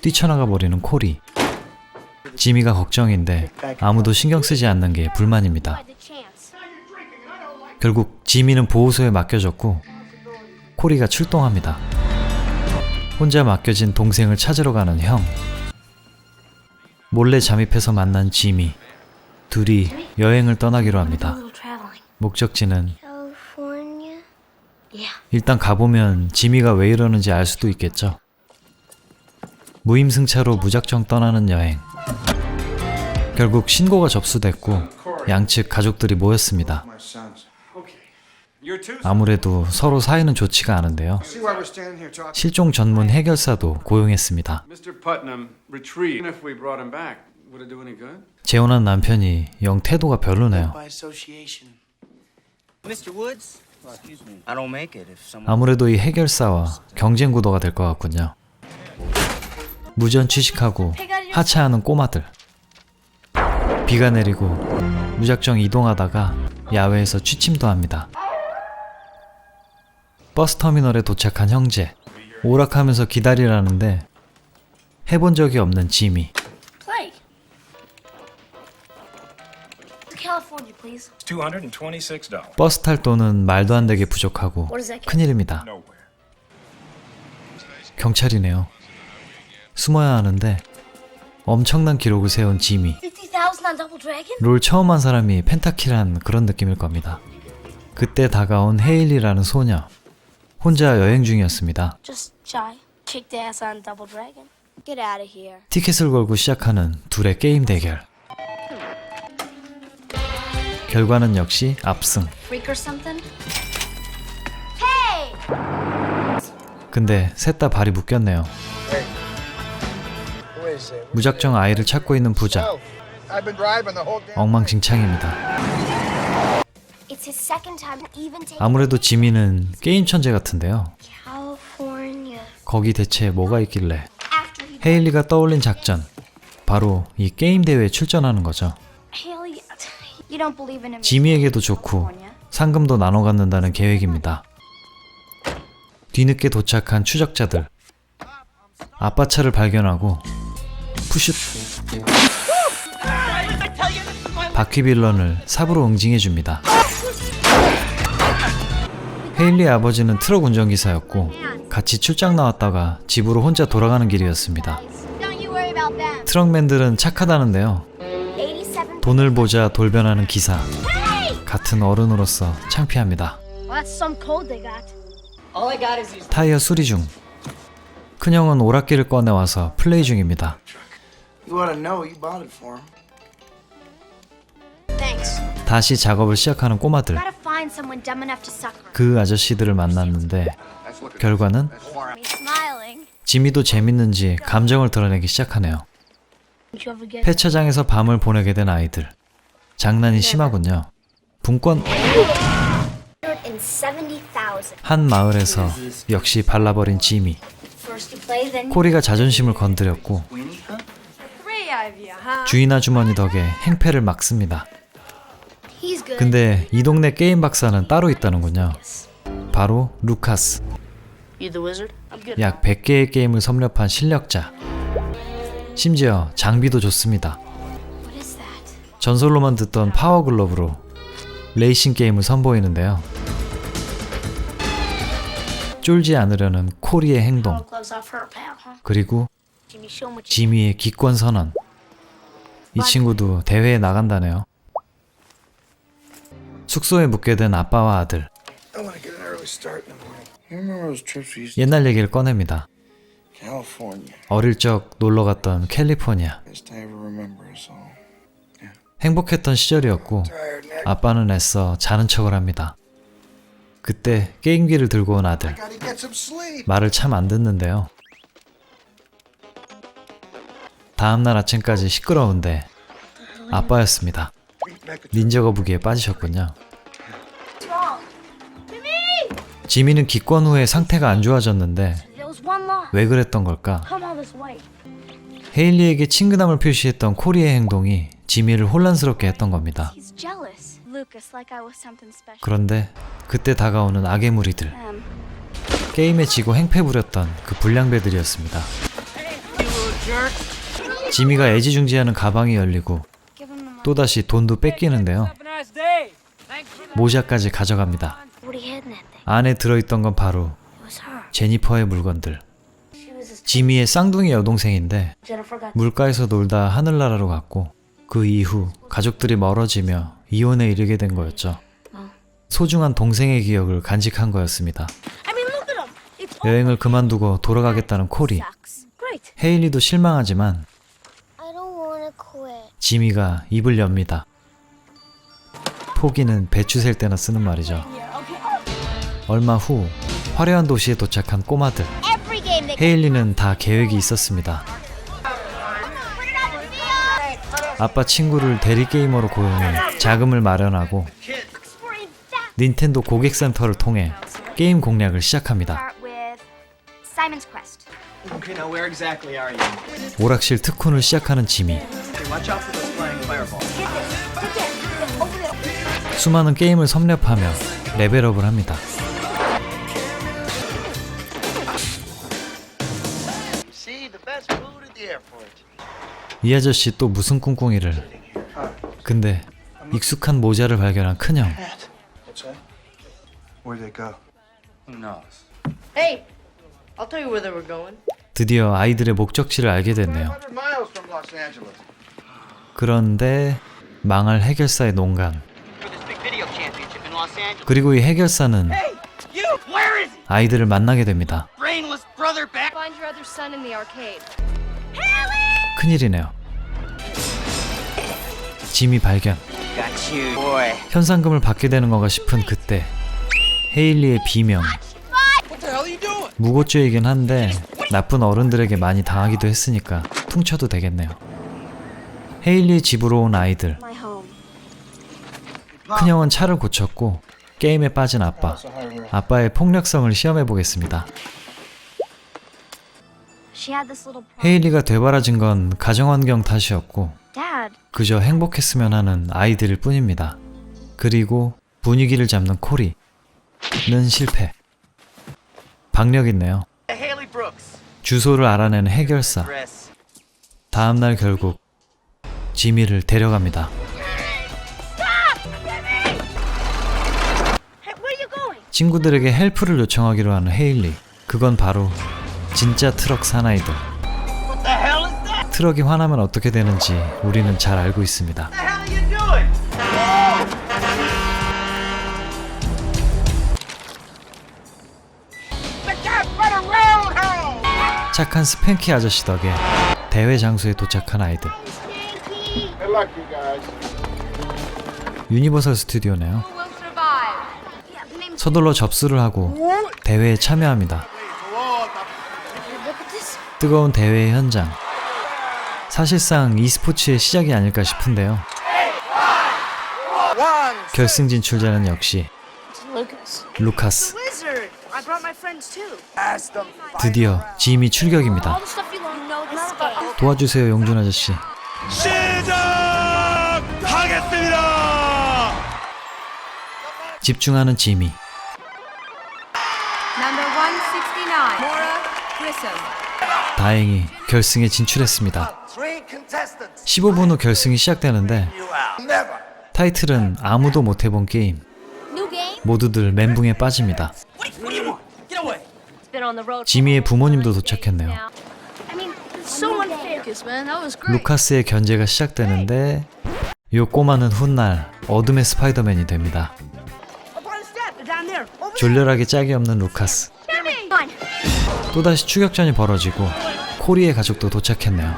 뛰쳐나가 버리는 코리. 지미가 걱정인데 아무도 신경 쓰지 않는 게 불만입니다. 결국 지미는 보호소에 맡겨졌고 코리가 출동합니다. 혼자 맡겨진 동생을 찾으러 가는 형. 몰래 잠입해서 만난 지미. 둘이 여행을 떠나기로 합니다. 목적지는 일단 가보면 지미가 왜 이러는지 알 수도 있겠죠. 무임승차로 무작정 떠나는 여행. 결국 신고가 접수됐고 양측 가족들이 모였습니다. My sons. 아무래도 서로 사이는 좋지가 않은데요. See why we're standing here talking? 실종 전문 해결사도 고용했습니다. Mr. Putnam retrieved. Even if we brought him back, would it do any good? 재혼한 남편이 영 태도가 별로네요. By association. Mr. Woods? I don't make it if someone... 아무래도 이 해결사와 경쟁 구도가 될 것 같군요. 무전 취식하고 하차하는 꼬마들. 비가 내리고 무작정 이동하다가 야외에서 취침도 합니다. 버스터미널에 도착한 형제. 오락하면서 기다리라는데 해본 적이 없는 지미. Play. California, please. $226. 버스 탈 돈은 말도 안 되게 부족하고 What does that get? 큰일입니다. Nowhere. 경찰이네요. 숨어야 하는데 엄청난 기록을 세운 지미. 50,000 on Double Dragon? 롤 처음 한 사람이 펜타킬한 그런 느낌일 겁니다. 그때 다가온 헤일리라는 소녀. 혼자 여행 중이었습니다. Just shy. Kick the ass on Double Dragon. Get out of here. 티켓을 걸고 시작하는 둘의 게임 대결. 결과는 역시 압승. Freak or something? 근데 셋 다 발이 묶였네요. 무작정 아이를 찾고 있는 부자. I've been driving the whole damn 엉망진창입니다. It's his second time even taking 아무래도 지미는 게임 천재 같은데요. California. 거기 대체 뭐가 있길래. After he 헤일리가 떠올린 작전. 바로 이 게임 대회에 출전하는 거죠. Haley, you don't believe in him. 지미에게도 좋고 상금도 나눠 갖는다는 계획입니다. 뒤늦게 도착한 추적자들. 아빠 차를 발견하고 푸슛. 바퀴빌런을 삽으로 응징해줍니다. 헤일리의 아버지는 트럭 운전기사였고 같이 출장 나왔다가 집으로 혼자 돌아가는 길이었습니다. Don't you worry about them. 트럭맨들은 착하다는데요. 87. 돈을 보자 돌변하는 기사. 같은 어른으로서 창피합니다. Well, that's some code they got. All I got is these... 타이어 수리 중. 큰형은 오락기를 꺼내와서 플레이 중입니다. You ought to know you bought it for him. Thanks. 다시 작업을 시작하는 꼬마들. Gotta find someone dumb enough to suck her. 그 아저씨들을 만났는데 결과는 Me smiling. 지미도 재밌는지 감정을 드러내기 시작하네요. Did you ever get 폐차장에서 밤을 보내게 된 아이들. 장난이 심하군요. 분권. 170,000. 한 마을에서 역시 발라버린 지미. First you play, then 코리가 자존심을 건드렸고 주인 아주머니 덕에 행패를 막습니다. he's good. 근데 이 동네 게임 박사는 따로 있다는군요. 바로 루카스. You the wizard? I'm good. 약 100개의 게임을 섭렵한 실력자. 심지어 장비도 좋습니다. What is that? 전설로만 듣던 파워글러브로 레이싱 게임을 선보이는데요. 쫄지 않으려는 코리의 행동, Gloves off her, pal, huh? 그리고 Jimmy, show him what you 지미의 기권 선언. 이 친구도 대회에 나간다네요. 숙소에 묵게 된 아빠와 아들. I want to get an early start in the morning. You remember those trips we used 옛날 얘기를 꺼냅니다. to California? 어릴 적 놀러 갔던 캘리포니아. Best I ever remember is all. 행복했던 시절이었고 아빠는 애써 자는 척을 합니다. 그때 게임기를 들고 온 아들. Gotta get some sleep. 말을 참 안 듣는데요. 다음날 아침까지 시끄러운데 아빠였습니다. 닌자 거북이에 빠지셨군요. 지미는 기권 후에 상태가 안 좋아졌는데 왜 그랬던 걸까? 헤일리에게 친근함을 표시했던 코리의 행동이 지미를 혼란스럽게 했던 겁니다. 그런데 그때 다가오는 악의 무리들. 게임에 지고 행패 부렸던 그 불량배들이었습니다. 지미가 애지중지하는 가방이 열리고 또다시 돈도 뺏기는데요. 모자까지 가져갑니다. 안에 들어있던 건 바로 제니퍼의 물건들. 지미의 쌍둥이 여동생인데 물가에서 놀다 하늘나라로 갔고 그 이후 가족들이 멀어지며 이혼에 이르게 된 거였죠. 소중한 동생의 기억을 간직한 거였습니다. 여행을 그만두고 돌아가겠다는 코리. 헤일리도 실망하지만 지미가 입을 엽니다. 포기는 배추 셀 때나 쓰는 말이죠. 얼마 후 화려한 도시에 도착한 꼬마들. 헤일리는 다 계획이 있었습니다. 아빠 친구를 대리게이머로 고용해 자금을 마련하고 닌텐도 고객센터를 통해 게임 공략을 시작합니다. Okay, now where exactly are you? 오락실 특훈을 시작하는 지미. Okay, watch out for those flying fireballs. 수많은 게임을 섭렵하며 레벨업을 합니다. See, the best food at the airport. 이 아저씨 또 무슨 꿍꿍이를. 근데 익숙한 모자를 발견한 큰형. What's that? Where'd they go? Who knows? Hey, I'll tell you where they were going. 드디어 아이들의 목적지를 알게 됐네요. 100 miles from Los Angeles. 그런데 망할 해결사의 농간. 그리고 이 해결사는 아이들을 만나게 됩니다. Find your other son in the arcade. 큰일이네요. 지미 발견. 현상금을 받게 되는 건가 싶은 그때 헤일리의 비명. 무고죄이긴 한데 나쁜 어른들에게 많이 당하기도 했으니까 퉁쳐도 되겠네요. 헤일리의 집으로 온 아이들. 큰형은 차를 고쳤고 게임에 빠진 아빠. 아빠의 폭력성을 시험해 보겠습니다. 헤일리가 되바라진 건 가정환경 탓이었고 그저 행복했으면 하는 아이들일 뿐입니다. 그리고 분위기를 잡는 코리는 실패. 박력 있네요. 주소를 알아내는 해결사. 다음날 결국 지미를 데려갑니다. 친구들에게 헬프를 요청하기로 하는 헤일리. 그건 바로 진짜 트럭 사나이들. 트럭이 화나면 어떻게 되는지 우리는 잘 알고 있습니다. 착한 스팽키 아저씨 덕에 대회 장소에 도착한 아이들. 유니버설 스튜디오네요. 서둘러 접수를 하고 대회에 참여합니다. 뜨거운 대회의 현장. 사실상 e스포츠의 시작이 아닐까 싶은데요. 결승 진출자는 역시 루카스. 드디어 지미 출격입니다. 도와주세요, 용준 아저씨. 시작하겠습니다. 집중하는 지미. 다행히 결승에 진출했습니다. 15분 후 결승이 시작되는데 타이틀은 아무도 못 해본 게임. 모두들 멘붕에 빠집니다. 지미의 부모님도 도착했네요. 루카스의 견제가 시작되는데 요 꼬마는 훗날 어둠의 스파이더맨이 됩니다. 졸렬하게 짝이 없는 루카스. 또다시 추격전이 벌어지고 코리의 가족도 도착했네요.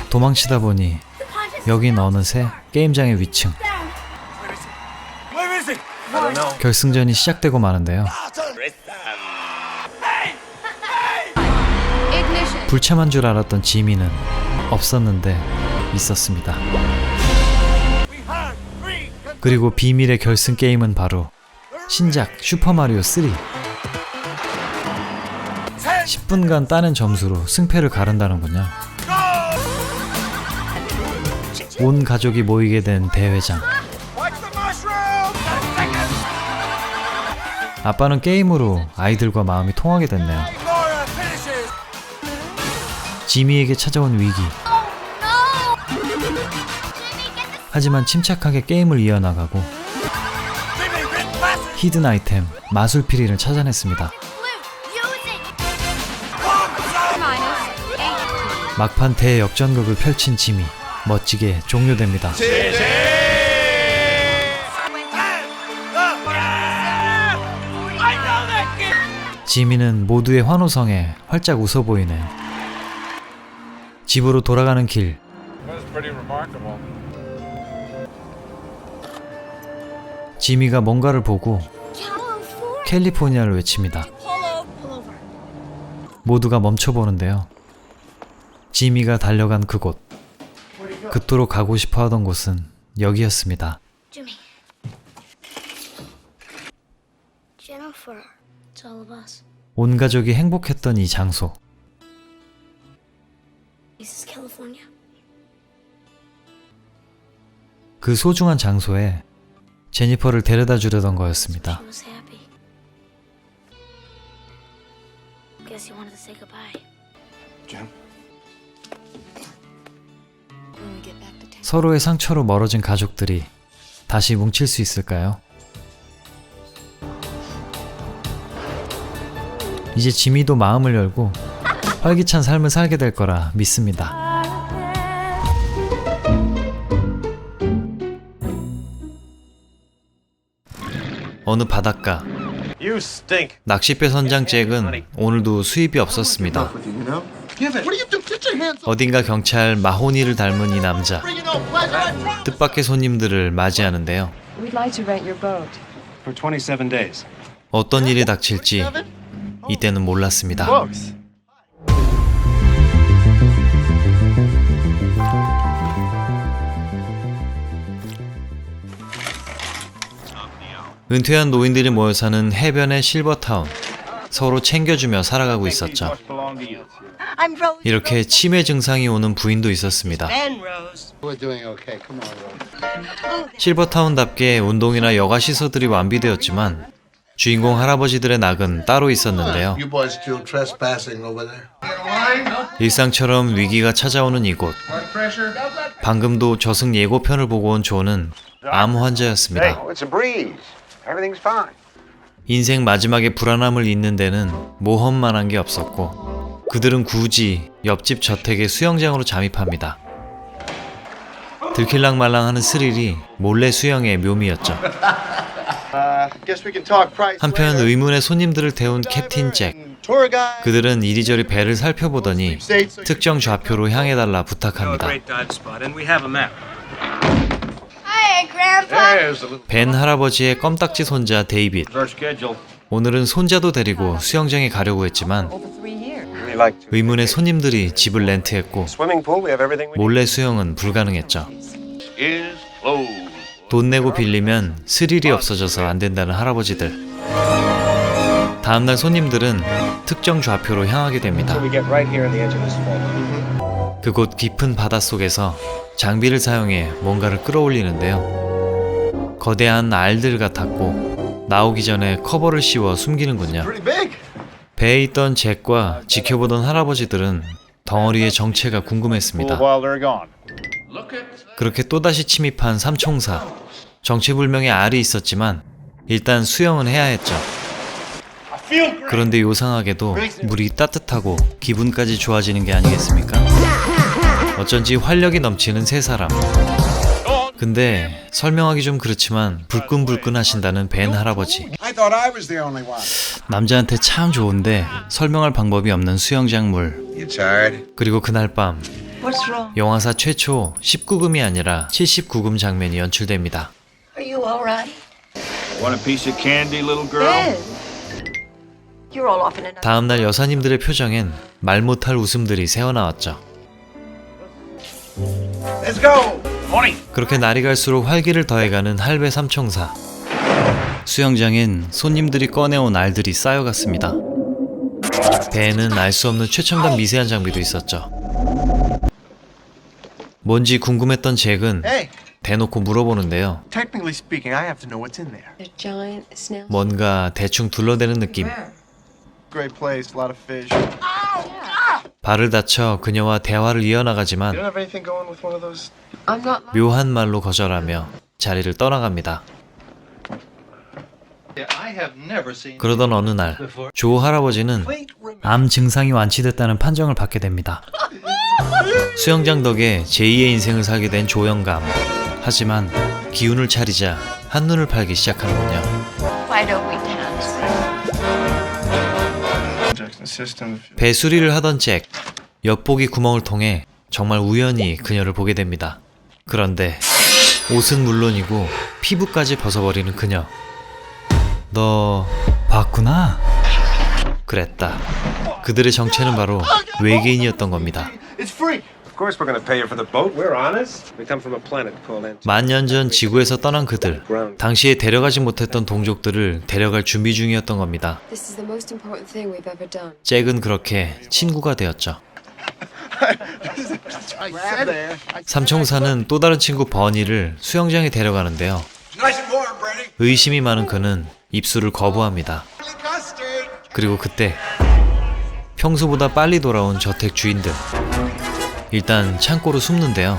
도망치다 보니 여긴 어느새 게임장의 위층. 결승전이 시작되고 마는데요. 불참한 줄 알았던 지미는 없었는데 있었습니다. 그리고 비밀의 결승 게임은 바로 신작 슈퍼마리오 3. 10분간 따낸 점수로 승패를 가른다는군요. 온 가족이 모이게 된 대회장. 아빠는 게임으로 아이들과 마음이 통하게 됐네요. 지미에게 찾아온 위기. 하지만 침착하게 게임을 이어나가고 히든 아이템 마술피리를 찾아냈습니다. 막판 대역전극을 펼친 지미, 멋지게 종료됩니다. 지미는 모두의 환호성에 활짝 웃어 보이네요. 집으로 돌아가는 길. 지미가 뭔가를 보고 캘리포니아를 외칩니다. 모두가 멈춰보는데요. 지미가 달려간 그곳. 그토록 가고 싶어 하던 곳은 여기였습니다. 온 가족이 행복했던 이 장소. 그 소중한 장소에 제니퍼를 데려다 주려던 거였습니다. 서로의 상처로 멀어진 가족들이 다시 뭉칠 수 있을까요? 이제 지미도 마음을 열고 활기찬 삶을 살게 될 거라 믿습니다. 어느 바닷가. 낚싯배 선장 잭은 오늘도 수입이 없었습니다. 어딘가 경찰 마호니를 닮은 이 남자. 뜻밖의 손님들을 맞이하는데요. 어떤 일이 닥칠지 이때는 몰랐습니다. 은퇴한 노인들이 모여 사는 해변의 실버타운. 서로 챙겨주며 살아가고 있었죠. 이렇게 치매 증상이 오는 부인도 있었습니다. 실버타운답게 운동이나 여가 시설들이 완비되었지만 주인공 할아버지들의 낙은 따로 있었는데요. 일상처럼 위기가 찾아오는 이곳. 방금도 저승 예고편을 보고 온 존은 암 환자였습니다. 인생 마지막에 불안함을 잇는 데는 모험만한 게 없었고 그들은 굳이 옆집 저택의 수영장으로 잠입합니다. 들킬랑말랑하는 스릴이 몰래 수영의 묘미였죠. 한편 의문의 손님들을 태운 캡틴 잭. 그들은 이리저리 배를 살펴보더니 특정 좌표로 향해달라 부탁합니다. 벤 할아버지의 껌딱지 손자 데이빗. 오늘은 손자도 데리고 수영장에 가려고 했지만 의문의 손님들이 집을 렌트했고 몰래 수영은 불가능했죠. 돈 내고 빌리면 스릴이 없어져서 안 된다는 할아버지들. 다음날 손님들은 특정 좌표로 향하게 됩니다. 그곳 깊은 바닷속에서 장비를 사용해 뭔가를 끌어올리는데요. 거대한 알들 같았고 나오기 전에 커버를 씌워 숨기는군요. 배에 있던 잭과 지켜보던 할아버지들은 덩어리의 정체가 궁금했습니다. 그렇게 또다시 침입한 삼총사. 정체불명의 알이 있었지만 일단 수영은 해야 했죠. 그런데 요상하게도 물이 따뜻하고 기분까지 좋아지는 게 아니겠습니까? 어쩐지 활력이 넘치는 세 사람. 근데 설명하기 좀 그렇지만 불끈불끈 하신다는 벤 할아버지. I thought I was the only one. 남자한테 참 좋은데 설명할 방법이 없는 수영장물. You tired? 그리고 그날 밤 What's wrong? 영화사 최초 19금이 아니라 79금 장면이 연출됩니다. Are you all right? Want a piece of candy, little girl? You're all off in another. 다음날 여사님들의 표정엔 말 못할 웃음들이 새어나왔죠. Let's go! 그렇게 날이 갈수록 활기를 더해가는 할배 삼총사. 수영장엔 손님들이 꺼내온 알들이 쌓여갔습니다. 배에는 알 수 없는 최첨단 미세한 장비도 있었죠. 뭔지 궁금했던 잭은 Hey, 대놓고 물어보는데요. technically speaking, I have to know what's in there. A giant snail. 뭔가 대충 둘러대는 느낌. Great place, a lot of fish. 발을 다쳐 그녀와 대화를 이어나가지만 You don't have anything going with one of those? I'm not. 묘한 말로 거절하며 자리를 떠나갑니다. 그러던 어느 날 조 할아버지는 암 증상이 완치됐다는 판정을 받게 됩니다. 수영장 덕에 제2의 인생을 살게 된 조 영감. 하지만 기운을 차리자 한눈을 팔기 시작하는군요. Why don't we dance? Jackson system. 배 수리를 하던 잭. 엿보기 구멍을 통해 정말 우연히 그녀를 보게 됩니다. 그런데 옷은 물론이고 피부까지 벗어버리는 그녀. 너 봤구나? 그랬다. 그들의 정체는 바로 외계인이었던 겁니다. It's free. Of course we're gonna pay you for the boat. We're honest. We come from a planet called Ant. 만년 전 지구에서 떠난 그들. 당시에 데려가지 못했던 동족들을 데려갈 준비 중이었던 겁니다. This is the most important thing we've ever done. 잭은 그렇게 친구가 되었죠. Grab there. 삼총사는 또 다른 친구 버니를 수영장에 데려가는데요. Nice and warm, Brady. 의심이 많은 그는 입수를 거부합니다. Custard. 그리고 그때 평소보다 빨리 돌아온 저택 주인들. 일단 창고로 숨는데요.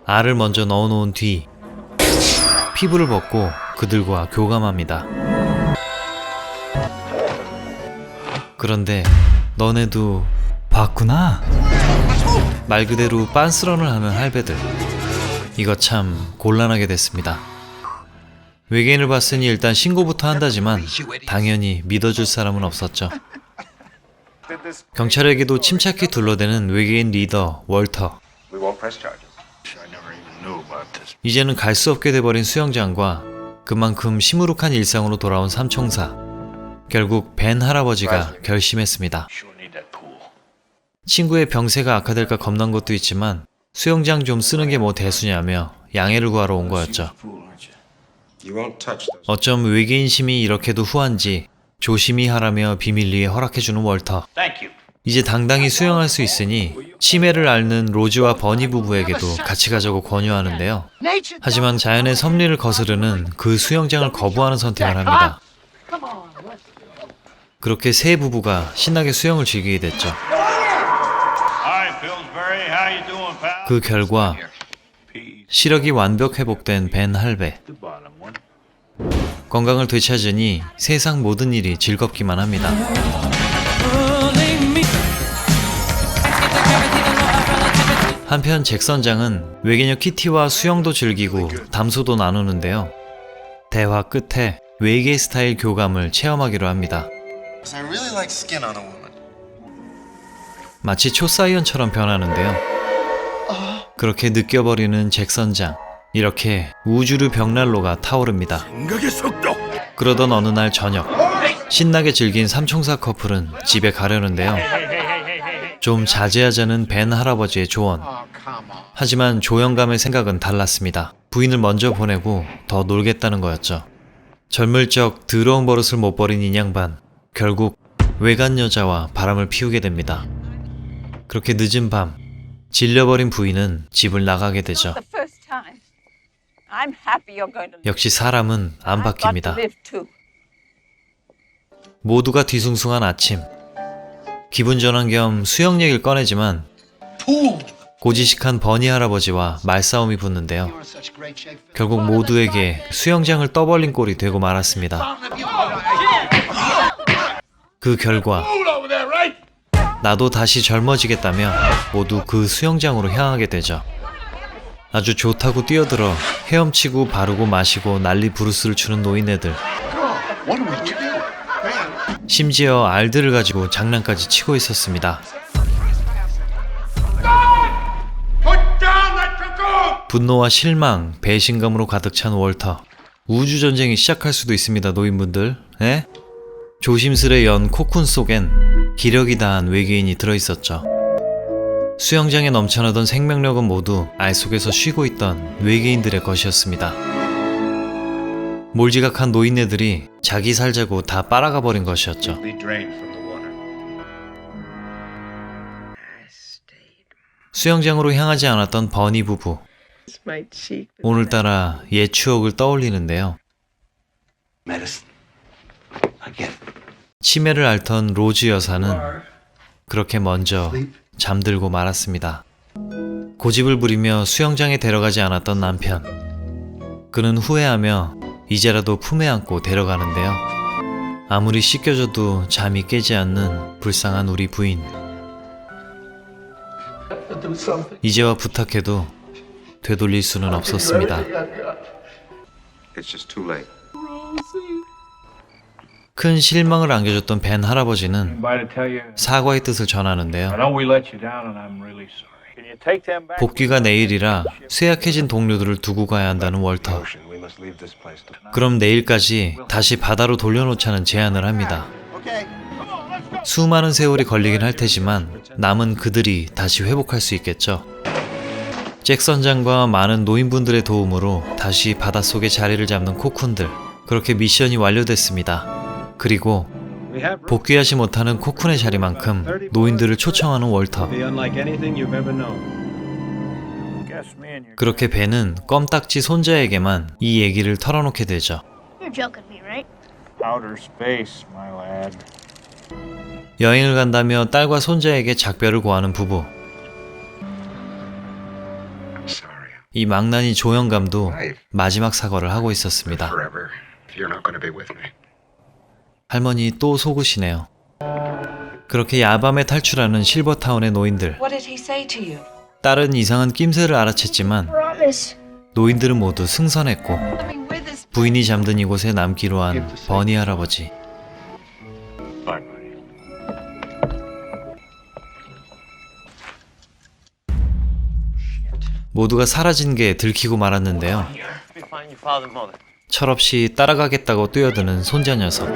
알을 먼저 넣어놓은 뒤 피부를 벗고 그들과 교감합니다. 그런데 너네도 봤구나? 말 그대로 빤스런을 하는 할배들. 이거 참 곤란하게 됐습니다. 외계인을 봤으니 일단 신고부터 한다지만 당연히 믿어줄 사람은 없었죠. 경찰에게도 침착히 둘러대는 외계인 리더 월터. We won't press charges. I never even knew about this. 이제는 갈 수 없게 돼버린 수영장과 그만큼 시무룩한 일상으로 돌아온 삼총사. 결국 벤 할아버지가 결심했습니다. Sure need that pool. 친구의 병세가 악화될까 겁난 것도 있지만 수영장 좀 쓰는 게 뭐 대수냐며 양해를 구하러 온 거였죠. You won't touch those. 어쩜 외계인 심이 이렇게도 후한지 조심히 하라며 비밀리에 허락해주는 월터. Thank you. 이제 당당히 수영할 수 있으니 치매를 앓는 로즈와 버니 부부에게도 같이 가자고 권유하는데요. 하지만 자연의 섭리를 거스르는 그 수영장을 거부하는 선택을 합니다. 그렇게 세 부부가 신나게 수영을 즐기게 됐죠. Hi, Pillsbury. How you doing, pal? 그 결과 Peace. 시력이 완벽 회복된 벤 할배. The bottom one. 건강을 되찾으니 세상 모든 일이 즐겁기만 합니다. 한편 잭 선장은 외계녀 키티와 수영도 즐기고 담소도 나누는데요. 대화 끝에 외계 스타일 교감을 체험하기로 합니다. I really like skin on a woman. 마치 초사이언처럼 변하는데요. 그렇게 느껴버리는 잭 선장. 이렇게 우주류 벽난로가 타오릅니다. 그러던 어느 날 저녁, 신나게 즐긴 삼총사 커플은 집에 가려는데요. 좀 자제하자는 벤 할아버지의 조언. 하지만 조영감의 생각은 달랐습니다. 부인을 먼저 보내고 더 놀겠다는 거였죠. 젊을 적 더러운 버릇을 못 버린 인양반. 결국 외간 여자와 바람을 피우게 됩니다. 그렇게 늦은 밤, 질려버린 부인은 집을 나가게 되죠. 역시 사람은 안 바뀝니다. 모두가 뒤숭숭한 아침. 기분 전환 겸 수영 얘기를 꺼내지만 고지식한 버니 할아버지와 말싸움이 붙는데요. 결국 모두에게 수영장을 떠벌린 꼴이 되고 말았습니다. 그 결과 나도 다시 젊어지겠다며 모두 그 수영장으로 향하게 되죠. 아주 좋다고 뛰어들어 헤엄치고 바르고 마시고 난리 부르스를 추는 노인네들. 심지어 알들을 가지고 장난까지 치고 있었습니다. 분노와 실망, 배신감으로 가득 찬 월터. 우주전쟁이 시작할 수도 있습니다, 노인분들. 에? 조심스레 연 코쿤 속엔 기력이 다한 외계인이 들어있었죠. 수영장에 넘쳐나던 생명력은 모두 알 속에서 쉬고 있던 외계인들의 것이었습니다. 몰지각한 노인네들이 자기 살자고 다 빨아가 버린 것이었죠. 수영장으로 향하지 않았던 버니 부부. 오늘따라 옛 추억을 떠올리는데요. 치매를 앓던 로즈 여사는 그렇게 먼저 잠들고 말았습니다. 고집을 부리며 수영장에 데려가지 않았던 남편. 그는 후회하며 이제라도 품에 안고 데려가는데요. 아무리 씻겨줘도 잠이 깨지 않는 불쌍한 우리 부인. 이제와 부탁해도 되돌릴 수는 없었습니다. 큰 실망을 안겨줬던 벤 할아버지는 사과의 뜻을 전하는데요. 복귀가 내일이라 쇠약해진 동료들을 두고 가야 한다는 월터. 그럼 내일까지 다시 바다로 돌려놓자는 제안을 합니다. 수많은 세월이 걸리긴 할 테지만 남은 그들이 다시 회복할 수 있겠죠. 잭선장과 많은 노인분들의 도움으로 다시 바닷속에 자리를 잡는 코쿤들. 그렇게 미션이 완료됐습니다. 그리고 복귀하지 못하는 코쿤의 자리만큼 노인들을 초청하는 월터. 그렇게 벤은 껌딱지 손자에게만 이 얘기를 털어놓게 되죠. 여행을 간다며 딸과 손자에게 작별을 고하는 부부. 이 망나니 조영감도 마지막 사과를 하고 있었습니다. 할머니 또 속으시네요. 그렇게 야밤에 탈출하는 실버타운의 노인들. 딸은 이상한 낌새를 알아챘지만 노인들은 모두 승선했고 부인이 잠든 이곳에 남기로 한 버니 할아버지. 모두가 사라진 게 들키고 말았는데요. 철없이 따라가겠다고 뛰어드는 손자 녀석.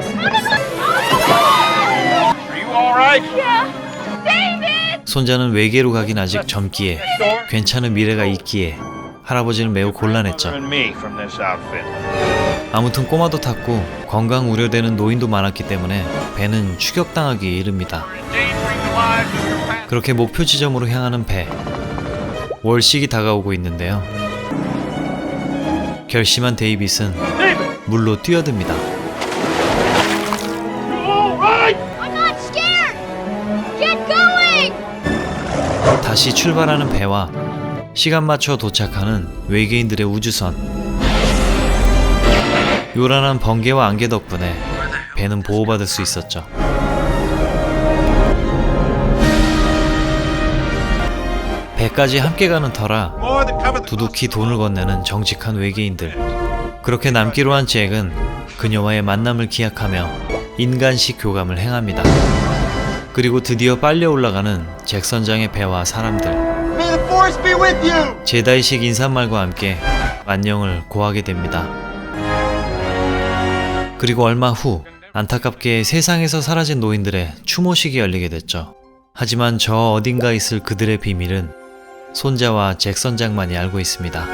손자는 외계로 가긴 아직 젊기에 괜찮은 미래가 있기에 할아버지는 매우 곤란했죠. 아무튼 꼬마도 탔고 건강 우려되는 노인도 많았기 때문에 배는 추격당하기 이릅니다. 그렇게 목표 지점으로 향하는 배. 월식이 다가오고 있는데요. 결심한 데이빗은 물로 뛰어듭니다. 다시 출발하는 배와 시간 맞춰 도착하는 외계인들의 우주선. 요란한 번개와 안개 덕분에 배는 보호받을 수 있었죠. 배까지 함께 가는 터라 두둑히 돈을 건네는 정직한 외계인들. 그렇게 남기로 한 잭은 그녀와의 만남을 기약하며 인간식 교감을 행합니다. 그리고 드디어 빨려 올라가는 잭 선장의 배와 사람들. 제다이식 인사말과 함께 안녕을 고하게 됩니다. 그리고 얼마 후 안타깝게 세상에서 사라진 노인들의 추모식이 열리게 됐죠. 하지만 저 어딘가 있을 그들의 비밀은 손자와 잭 선장만이 알고 있습니다.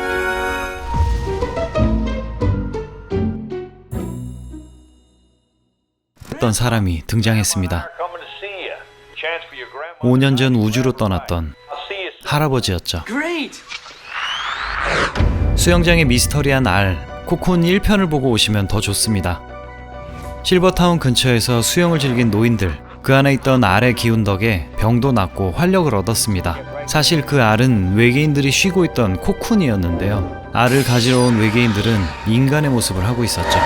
어떤 사람이 등장했습니다. 5년 전 우주로 떠났던 할아버지였죠. 수영장의 미스터리한 알, 코쿤 1편을 보고 오시면 더 좋습니다. 실버타운 근처에서 수영을 즐긴 노인들, 그 안에 있던 알의 기운 덕에 병도 낫고 활력을 얻었습니다. 사실 그 알은 외계인들이 쉬고 있던 코쿤이었는데요. 알을 가지러 온 외계인들은 인간의 모습을 하고 있었죠.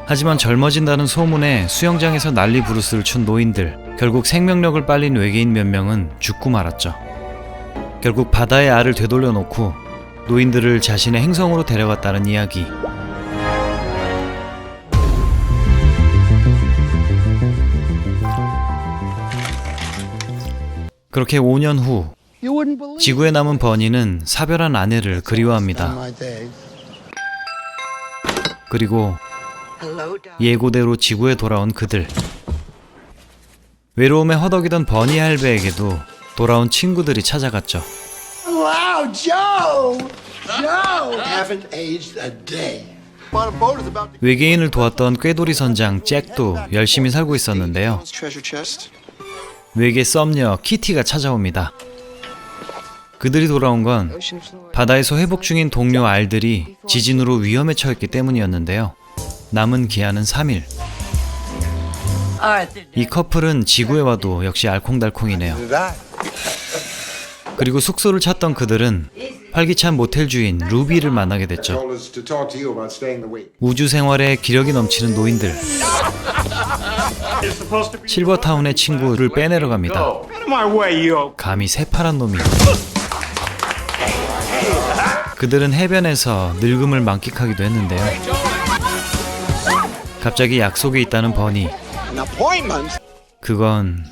하지만 젊어진다는 소문에 수영장에서 난리 부르스를 춘 노인들, 결국 생명력을 빨린 외계인 몇 명은 죽고 말았죠. 결국 바다의 알을 되돌려놓고 노인들을 자신의 행성으로 데려갔다는 이야기. 그렇게 5년 후 지구에 남은 버니는 사별한 아내를 그리워합니다. 그리고 예고대로 지구에 돌아온 그들. 외로움에 허덕이던 버니 할배에게도 돌아온 친구들이 찾아갔죠. Wow, Joe! Joe! Haven't aged a day. 외계인을 도왔던 꾀돌이 선장 잭도 열심히 살고 있었는데요. Treasure chest. 외계 썸녀 키티가 찾아옵니다. 그들이 돌아온 건 바다에서 회복 중인 동료 알들이 지진으로 위험에 처했기 때문이었는데요. 남은 기한은 3일. 이 커플은 지구에 와도 역시 알콩달콩이네요. 그리고 숙소를 찾던 그들은 활기찬 모텔 주인 루비를 만나게 됐죠. 우주 생활에 기력이 넘치는 노인들. 실버타운의 친구를 빼내러 갑니다. 감히 새파란 놈이. 그들은 해변에서 늙음을 만끽하기도 했는데요. 갑자기 약속이 있다는 버니. 그건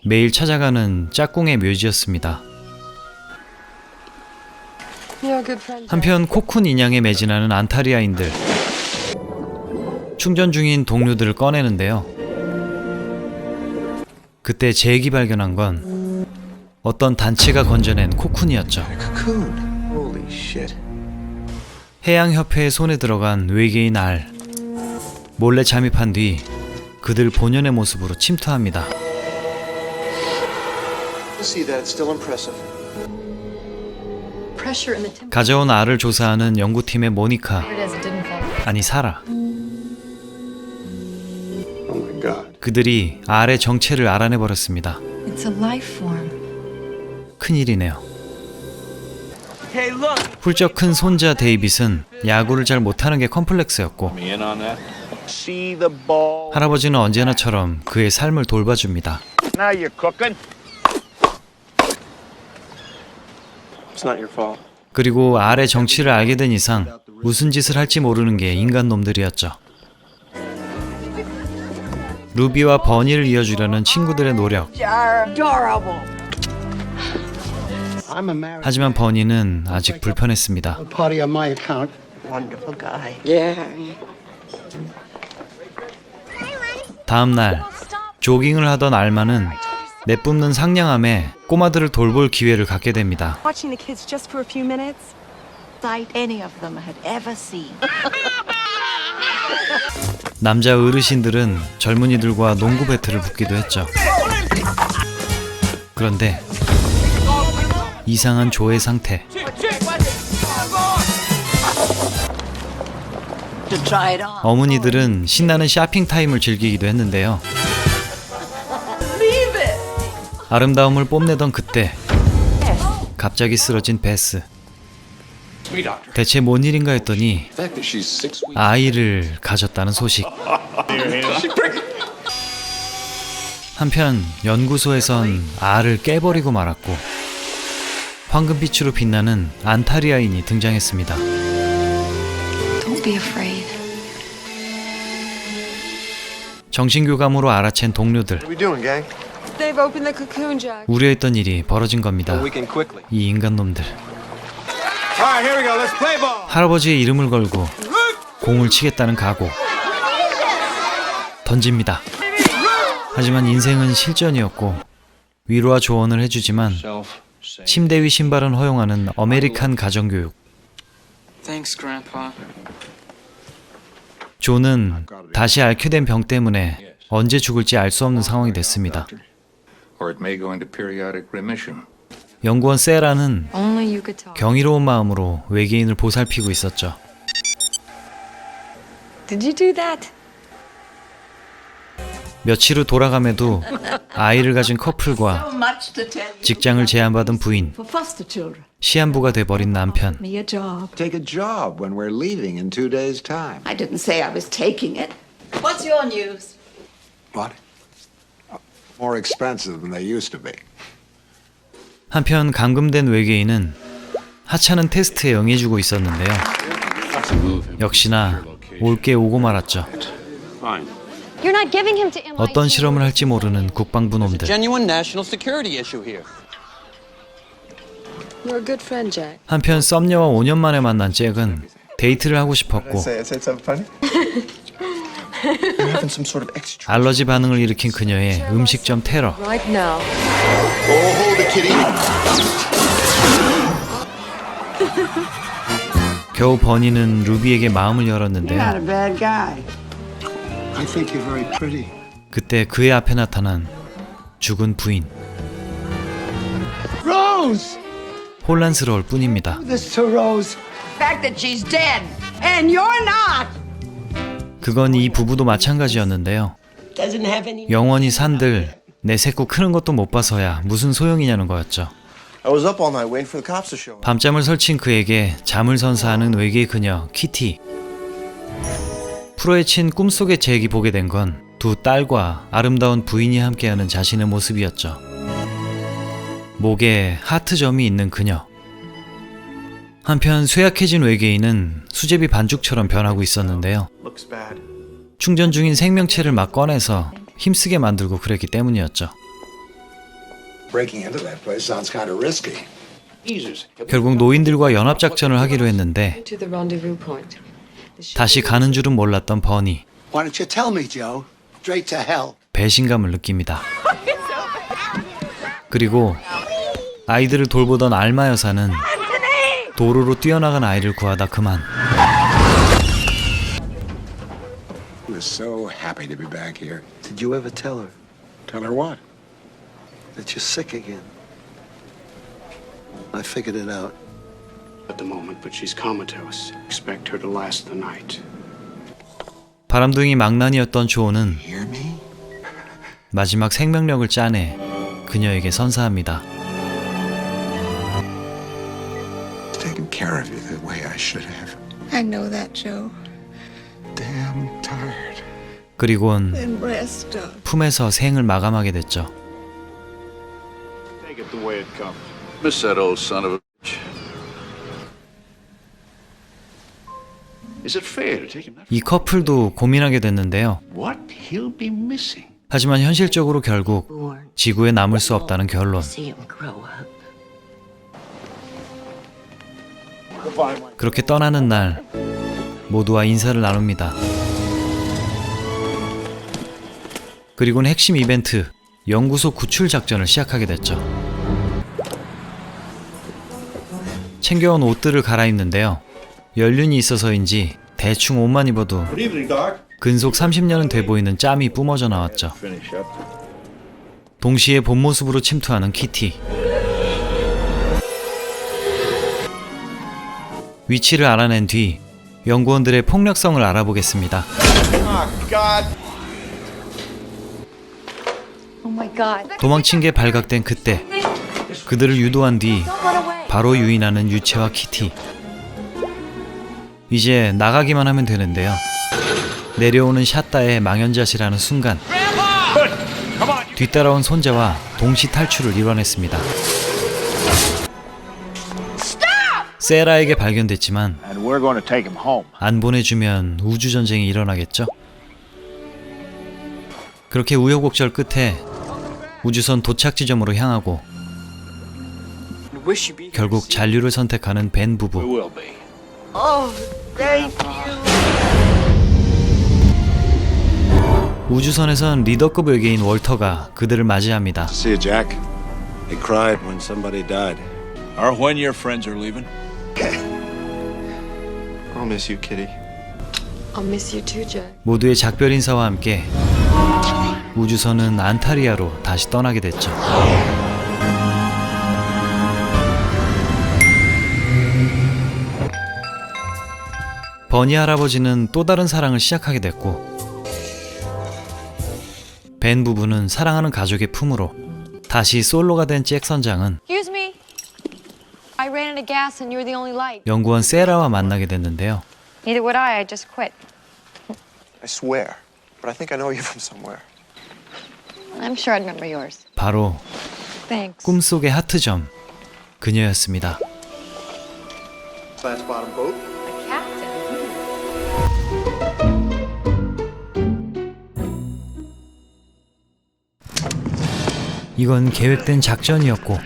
매일 찾아가는 짝꿍의 묘지였습니다. 한편 코쿤 인형에 매진하는 안타리아인들. 충전 중인 동료들을 꺼내는데요. 그때 잭이 발견한 건 어떤 단체가 건져낸 코쿤이었죠. 해양협회의 손에 들어간 외계인 알. 몰래 잠입한 뒤 그들 본연의 모습으로 침투합니다. 가져온 알을 조사하는 연구팀의 모니카. 아니 사라. 그들이 알의 정체를 알아내버렸습니다. 큰일이네요. 훌쩍 큰 손자 데이빗은 야구를 잘 못하는 게 컴플렉스였고 할아버지는 언제나처럼 그의 삶을 돌봐줍니다. Now you're cooking. It's not your fault. 그리고 알의 정치를 알게 된 이상 무슨 짓을 할지 모르는 게 인간 놈들이었죠. 루비와 버니를 이어주려는 친구들의 노력. 하지만 버니는 아직 불편했습니다. Party on my account. Wonderful guy. 다음 날 조깅을 하던 알마는 내뿜는 상냥함에 꼬마들을 돌볼 기회를 갖게 됩니다. Watching the kids just for a few minutes. Sight any of them had ever seen. 남자 어르신들은 젊은이들과 농구 배틀을 붙기도 했죠. 그런데 이상한 조의 상태. 어머니들은 신나는 쇼핑 타임을 즐기기도 했는데요. 아름다움을 뽐내던 그때 갑자기 쓰러진 베스. 대체 뭔 일인가 했더니 아이를 가졌다는 소식. 한편 연구소에선 알을 깨버리고 말았고 황금빛으로 빛나는 안타리아인이 등장했습니다. Don't be afraid. 정신교감으로 알아챈 동료들. What are we doing, gang? They've opened the cocoon, Jack. 우려했던 일이 벌어진 겁니다. We can quickly. 이 인간놈들. All right, here we go. Let's play ball. 할아버지의 이름을 걸고 공을 치겠다는 각오. 던집니다. 하지만 인생은 실전이었고 위로와 조언을 해주지만 침대 위 신발은 허용하는 아메리칸 가정교육. Thanks, Grandpa. 존은 다시 앓게 된 병 때문에 언제 죽을지 알 수 없는 상황이 됐습니다. Or it may go into periodic remission. 연구원 세라는 Only you could talk. 경이로운 마음으로 외계인을 보살피고 있었죠. Did you do that? 며칠 후 돌아감에도 아이를 가진 커플과 직장을 제안받은 부인, For foster children. 시한부가 돼버린 남편. Me a job. Take a job when we're leaving in 2 days' time. I didn't say I was taking it. What's your news? What? More expensive than they used to be. 한편 감금된 외계인은 하찮은 테스트에 응해주고 있었는데요. 역시나 올게 오고 말았죠. You're not giving him to MIT. 어떤 실험을 할지 모르는 국방부 놈들. Genuine national security issue here. You're a good friend, Jack. 한편 썸녀와 5년 만에 만난 잭은 데이트를 하고 싶었고 알러지 반응을 일으킨 그녀의 음식점 테러. Right now. 겨우 버니는 루비에게 마음을 열었는데요. bad guy. I think you're very pretty. 그때 그의 앞에 나타난 죽은 부인. Rose! 혼란스러울 뿐입니다. This to Rose. The fact that she's dead and you're not 그건 이 부부도 마찬가지였는데요. doesn't have any. 영원히 산들 내 새끼 크는 것도 못 봐서야 무슨 소용이냐는 거였죠. I was up all night waiting for the cops to show up. 밤잠을 설친 그에게 잠을 선사하는 외계의 그녀 키티. 프로에 친 꿈속의 잭이 보게 된 건 두 딸과 아름다운 부인이 함께하는 자신의 모습이었죠. 목에 하트점이 있는 그녀. 한편 쇠약해진 외계인은 수제비 반죽처럼 변하고 있었는데요. Looks bad. 충전 중인 생명체를 막 꺼내서 힘쓰게 만들고 그랬기 때문이었죠. Breaking into that place sounds kind of risky. 결국 노인들과 연합작전을 하기로 했는데 To the rendezvous point. 다시 가는 줄은 몰랐던 버니. Why don't you tell me, Joe? Straight to hell. 배신감을 느낍니다. 그리고 아이들을 돌보던 알마 여사는 도로로 뛰어나간 아이를 구하다 그만. We're so happy to be back here. Did you ever tell her Tell her what? that you're sick again? I figured it out. At the moment, but she's comatose. Expect her to last the night. 바람둥이 망나니였던 조는 Hear me? 마지막 생명력을 짜내 그녀에게 선사합니다. Taking care of you the way I should have. I know that, Joe. Damn tired. 그리곤 Then rest up. 품에서 생을 마감하게 됐죠. Take it the way it comes. Miss that old son of a bitch. Is it fair to take him that 이 커플도 고민하게 됐는데요. What he'll be missing? 하지만 현실적으로 결국 지구에 남을 수 없다는 결론. See him grow up. 그렇게 떠나는 날 모두와 인사를 나눕니다. 그리고는 핵심 이벤트 연구소 구출 작전을 시작하게 됐죠. 챙겨온 옷들을 갈아입는데요. 연륜이 있어서인지 대충 옷만 입어도 근속 30년은 돼 보이는 짬이 뿜어져 나왔죠. 동시에 본 모습으로 침투하는 키티. 위치를 알아낸 뒤 연구원들의 폭력성을 알아보겠습니다. Oh my God. 도망친 게 발각된 그때 그들을 유도한 뒤 바로 유인하는 유채와 키티. 이제 나가기만 하면 되는데요. 내려오는 샷다의 망연자실하는 순간 뒤따라온 손자와 동시 탈출을 이뤄냈습니다. 세라에게 발견됐지만 And we're going to take him home. 안 보내주면 우주전쟁이 일어나겠죠? 그렇게 우여곡절 끝에 우주선 도착 지점으로 향하고 결국 잔류를 선택하는 벤 We 부부. will be. Oh, thank you. 우주선에선 리더급 외계인 월터가 그들을 맞이합니다. See you, Jack. He cried when somebody died. Or when your friends are leaving. I'll miss you, Kitty. I'll miss you too, Jack. 모두의 작별 인사와 함께 우주선은 안타리아로 다시 떠나게 됐죠. 버니 할아버지는 또 다른 사랑을 시작하게 됐고 벤 부부는 사랑하는 가족의 품으로 다시 솔로가 된 잭 선장은 Excuse me. I ran out of gas and you're the only light. 연구원 세라와 만나게 됐는데요. Neither would I just quit. I swear, but I think I know you from somewhere. I'm sure I'd remember yours. 바로 Thanks. 꿈속의 하트점 그녀였습니다. slants bottom boat. 이건 계획된 작전이었고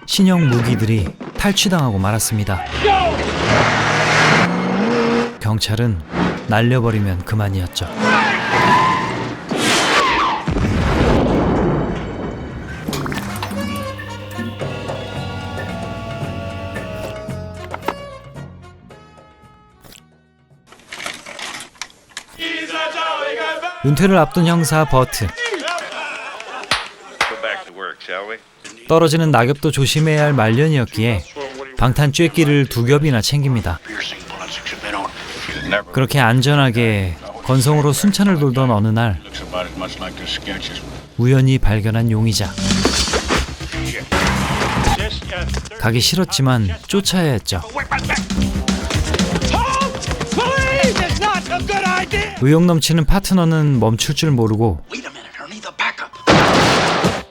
신형 무기들이 탈취당하고 말았습니다. 경찰은 날려버리면 그만이었죠. 은퇴를 앞둔 형사 버트. 떨어지는 낙엽도 조심해야 할 말년이었기에 방탄 쬐끼를 2겹이나 챙깁니다. 그렇게 안전하게 건성으로 순천을 돌던 어느 날 우연히 발견한 용의자. 가기 싫었지만 쫓아야 했죠. 의욕 넘치는 파트너는 멈출 줄 모르고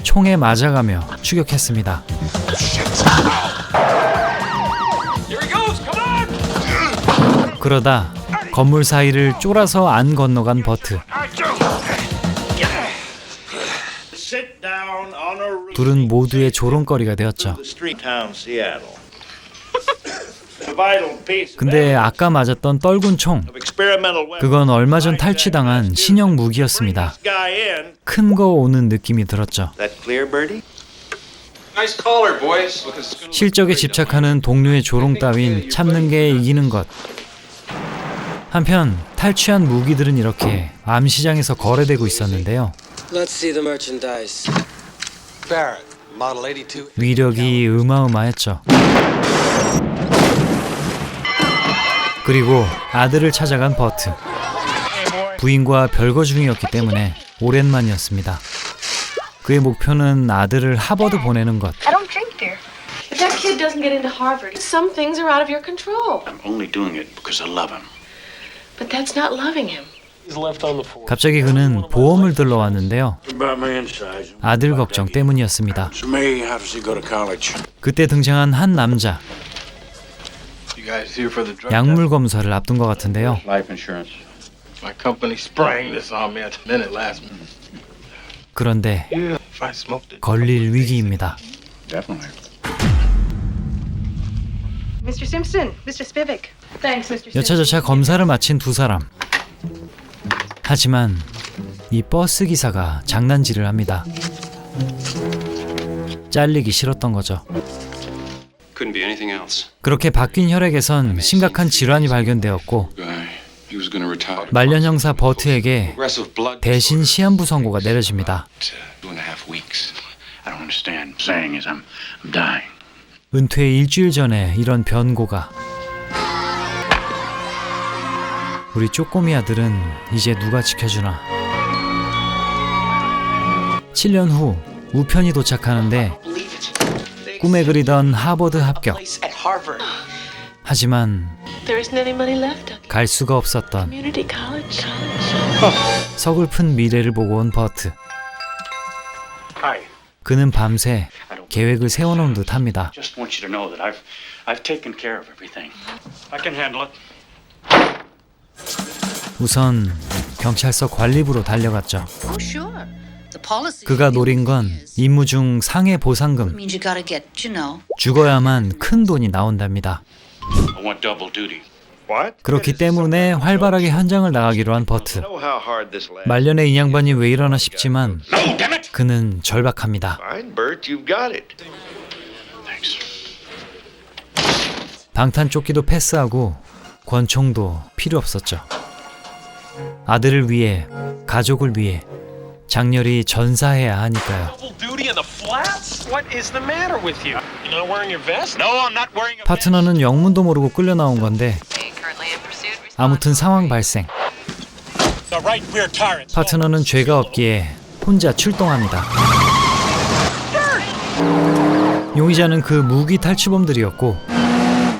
총에 맞아가며 추격했습니다. 그러다 건물 사이를 쫄아서 안 건너간 버트. 둘은 모두의 조롱거리가 되었죠. 근데 아까 맞았던 떨군 총, 그건 얼마 전 탈취당한 신형 무기였습니다. 큰 거 오는 느낌이 들었죠. 실적에 집착하는 동료의 조롱 따윈 참는 게 이기는 것. 한편 탈취한 무기들은 이렇게 암시장에서 거래되고 있었는데요. 위력이 어마어마했죠. 그리고 아들을 찾아간 버트. 부인과 별거 중이었기 때문에 오랜만이었습니다. 그의 목표는 아들을 하버드 보내는 것. I don't drink beer. If that kid doesn't get into Harvard, some things are out of your control. I'm only doing it because I love him. But that's not loving him. 갑자기 그는 보험을 들러왔는데요. 아들 걱정 때문이었습니다. 그때 등장한 한 남자. 약물 검사를 앞둔 것 같은데요. 그런데 걸릴 위기입니다. Mr. Simpson, Mr. Spivak. Thanks, Mr. Simpson. 여차저차 검사를 마친 두 사람. 하지만 이 버스 기사가 장난질을 합니다. 잘리기 싫었던 거죠. Couldn't be anything else. 그렇게 바뀐 혈액에선 심각한 질환이 발견되었고 He was going to retire. 말년 형사 버트에게 Aggressive blood 대신 시한부 선고가 내려집니다. 2.5 weeks. I don't understand. Saying is I'm dying. 은퇴 일주일 전에 이런 변고가. 우리 쪼꼬미 아들은 이제 누가 지켜주나. 7년 후 우편이 도착하는데 꿈에 그리던 하버드 합격. 하지만 There isn't anybody left. 갈 수가 없었던 Community college. 서글픈 미래를 보고 온 버트. 그는 밤새 계획을 세워놓은 듯합니다. Just want you to know that I've taken care of everything. I can handle it. 우선 경찰서 관리부로 달려갔죠. Oh, sure. The policy 그가 노린 건 임무 중 상해 보상금. means you gotta get, you know. 죽어야만 큰 돈이 나온답니다. I want double duty. 그렇기 때문에 활발하게 현장을 나가기로 한 버트. 말년의 인양반이 왜 이러나 싶지만 그는 절박합니다. 방탄조끼도 패스하고 권총도 필요 없었죠. 아들을 위해, 가족을 위해 장렬히 전사해야 하니까요. 파트너는 영문도 모르고 끌려 나온 건데 아무튼 상황 발생. 파트너는 죄가 없기에 혼자 출동합니다. 용의자는 그 무기 탈취범들이었고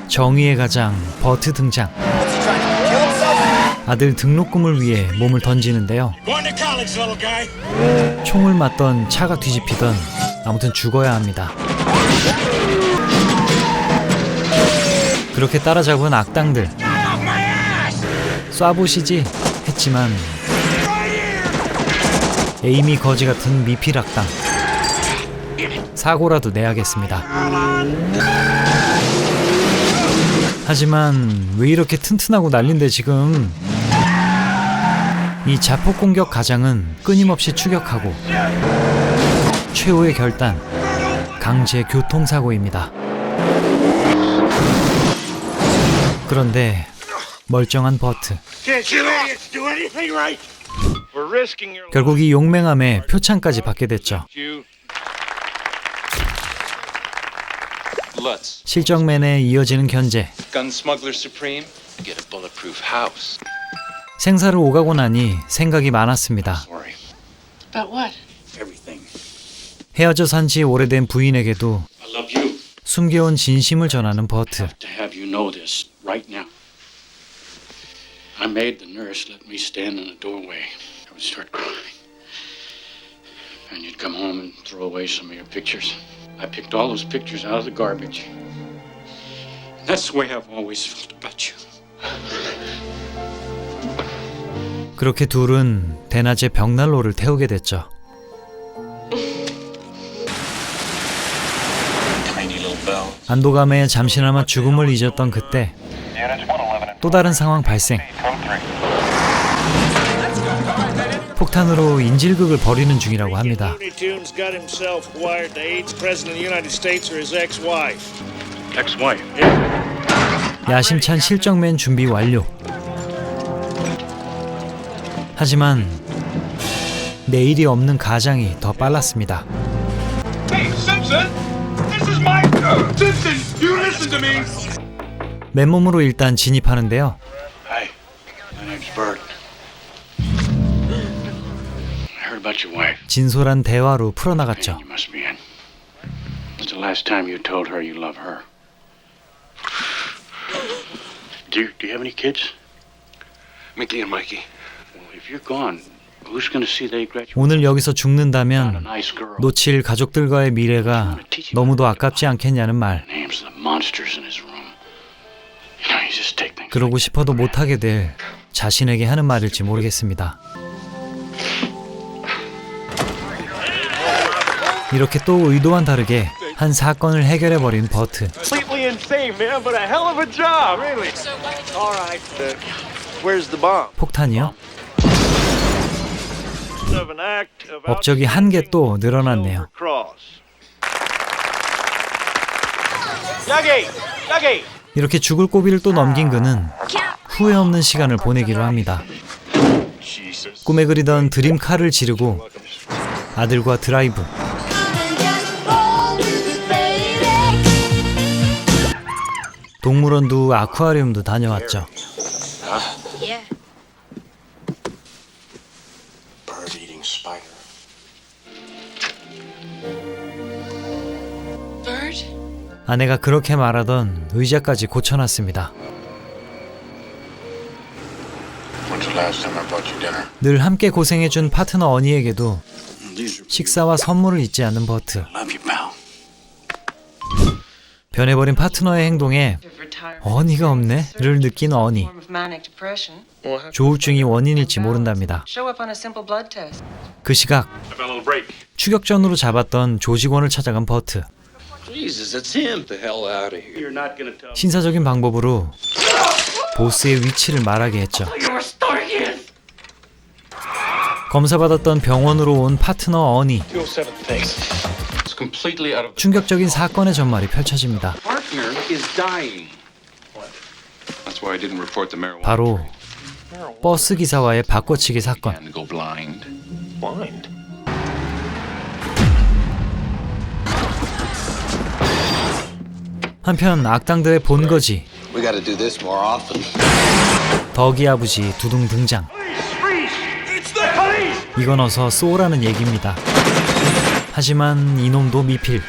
정의의 가장 버트 등장. 아들 등록금을 위해 몸을 던지는데요. 총을 맞던 차가 뒤집히던 아무튼 죽어야 합니다. 그렇게 따라잡은 악당들. 쏴보시지 했지만 에이미 거지 같은 미필 악당. 사고라도 내야겠습니다. 하지만 왜 이렇게 튼튼하고 난린데 지금. 이 자폭 공격 가장은 끊임없이 추격하고 최후의 결단, 강제 교통사고입니다. 그런데 멀쩡한 버트. 결국 이 용맹함에 표창까지 받게 됐죠. 실정맨에 이어지는 견제. 생사를 오가고 나니 생각이 많았습니다. 헤어져 산지 오래된 부인에게도 숨겨온 진심을 전하는 버트. I made the nurse let me stand in the doorway. I would start crying. And you'd come home and throw away some of your pictures. I picked all those pictures out of the garbage. And that's the way I've always felt about you. 그렇게 둘은 대낮에 벽난로를 태우게 됐죠. 안도감에 잠시나마 죽음을 잊었던 그때 또 다른 상황 발생. 폭탄으로 인질극을 벌이는 중이라고 합니다. 야심찬 실정맨 준비 완료. 하지만 내일이 없는 가장이 더 빨랐습니다. 맨몸으로 일단 진입하는데요. Hi, my name's Bert. I heard about your wife. 진솔한 대화로 풀어나갔죠. You must be in. When's the last time you told her you love her? Do you have any kids? Mickey and Mikey. Well, if you're gone, who's going to see they graduate? 오늘 여기서 죽는다면 Nice girl. 놓칠 가족들과의 미래가 너무도 아깝지 않겠냐는 말. Names of the monsters in his room. You know, you just take things. 그러고 싶어도 못하게 될 자신에게 하는 말일지 모르겠습니다. 이렇게 또 의도와는 다르게 한 사건을 해결해버린 버트. Completely insane, man, but a hell of a job, really. All right. Where's the bomb? 폭탄이요? Of an act of 업적이 한 개 또 늘어났네요. cross. 여기! 여기! 이렇게 죽을 고비를 또 넘긴 그는 후회 없는 시간을 보내기로 합니다. 꿈에 그리던 드림카를 지르고 아들과 드라이브. 동물원도 아쿠아리움도 다녀왔죠. Yeah. Bird eating spider. Bird? 아내가 그렇게 말하던 의자까지 고쳐놨습니다. When's the last time I bought you dinner? 늘 함께 고생해준 파트너 어니에게도 These are 식사와 선물을 잊지 않는 버트. love you, pal. 변해버린 파트너의 행동에 어니가 없네를 느낀 어니. 조울증이 원인일지 모른답니다. 그 시각 추격전으로 잡았던 조직원을 찾아간 버트. 신사적인 방법으로 보스의 위치를 말하게 했죠. 검사받았던 병원으로 온 파트너 어니. 충격적인 사건의 전말이 펼쳐집니다. 바로 버스 기사와의 바꿔치기 사건. 한편 악당들의 본거지 덕이 아버지 두둥 등장. 이건 어서 쏘라는 얘기입니다. 하지만 이놈도 미필.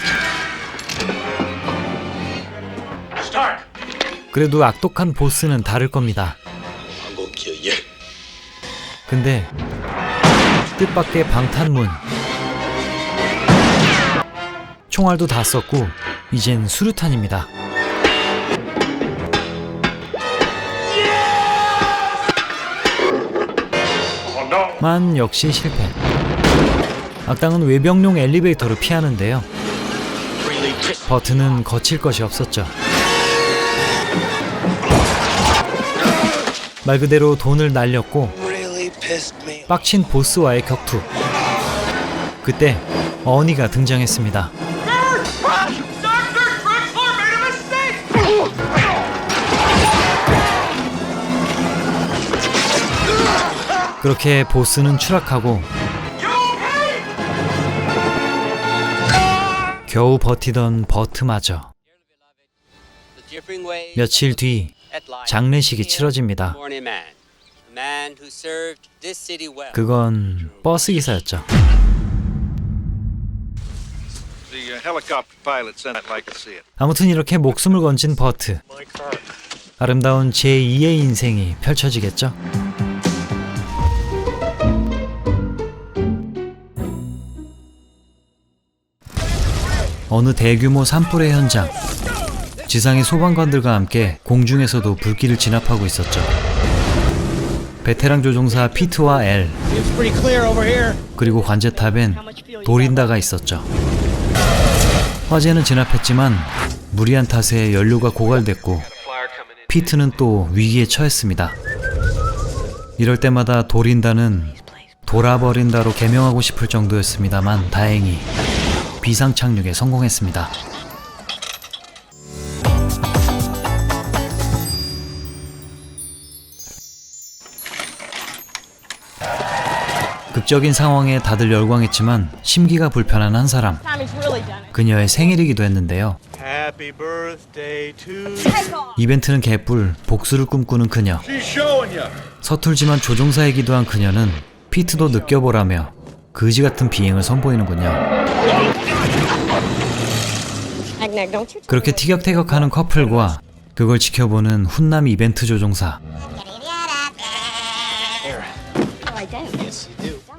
그래도 악독한 보스는 다를 겁니다. 근데 뜻밖의 방탄문. 총알도 다 썼고 이젠 수류탄입니다. 만 역시 실패. 악당은 외병용 엘리베이터를 피하는데요. 버트는 거칠 것이 없었죠. 말 그대로 돈을 날렸고 빡친 보스와의 격투. 그때 어니가 등장했습니다. 그렇게 보스는 추락하고 겨우 버티던 버트마저 며칠 뒤 장례식이 치러집니다. 그건 버스 기사였죠. The helicopter pilot said I'd like to see it. 아무튼 이렇게 목숨을 건진 버트. 아름다운 제2의 인생이 펼쳐지겠죠. 어느 대규모 산불의 현장. 지상의 소방관들과 함께 공중에서도 불길을 진압하고 있었죠. 베테랑 조종사 피트와 엘, 그리고 관제탑엔 도린다가 있었죠. 화재는 진압했지만 무리한 탓에 연료가 고갈됐고 피트는 또 위기에 처했습니다. 이럴 때마다 도린다는 돌아버린다로 개명하고 싶을 정도였습니다만 다행히 비상 착륙에 성공했습니다. 극적인 상황에 다들 열광했지만 심기가 불편한 한 사람. 그녀의 생일이기도 했는데요. Happy birthday to 이벤트는 개뿔, 복수를 꿈꾸는 그녀. She's showing you. 서툴지만 조종사이기도 한 그녀는 피트도 느껴보라며 그지같은 비행을 선보이는군요. 그렇게 티격태격하는 커플과 그걸 지켜보는 훈남 이벤트 조종사.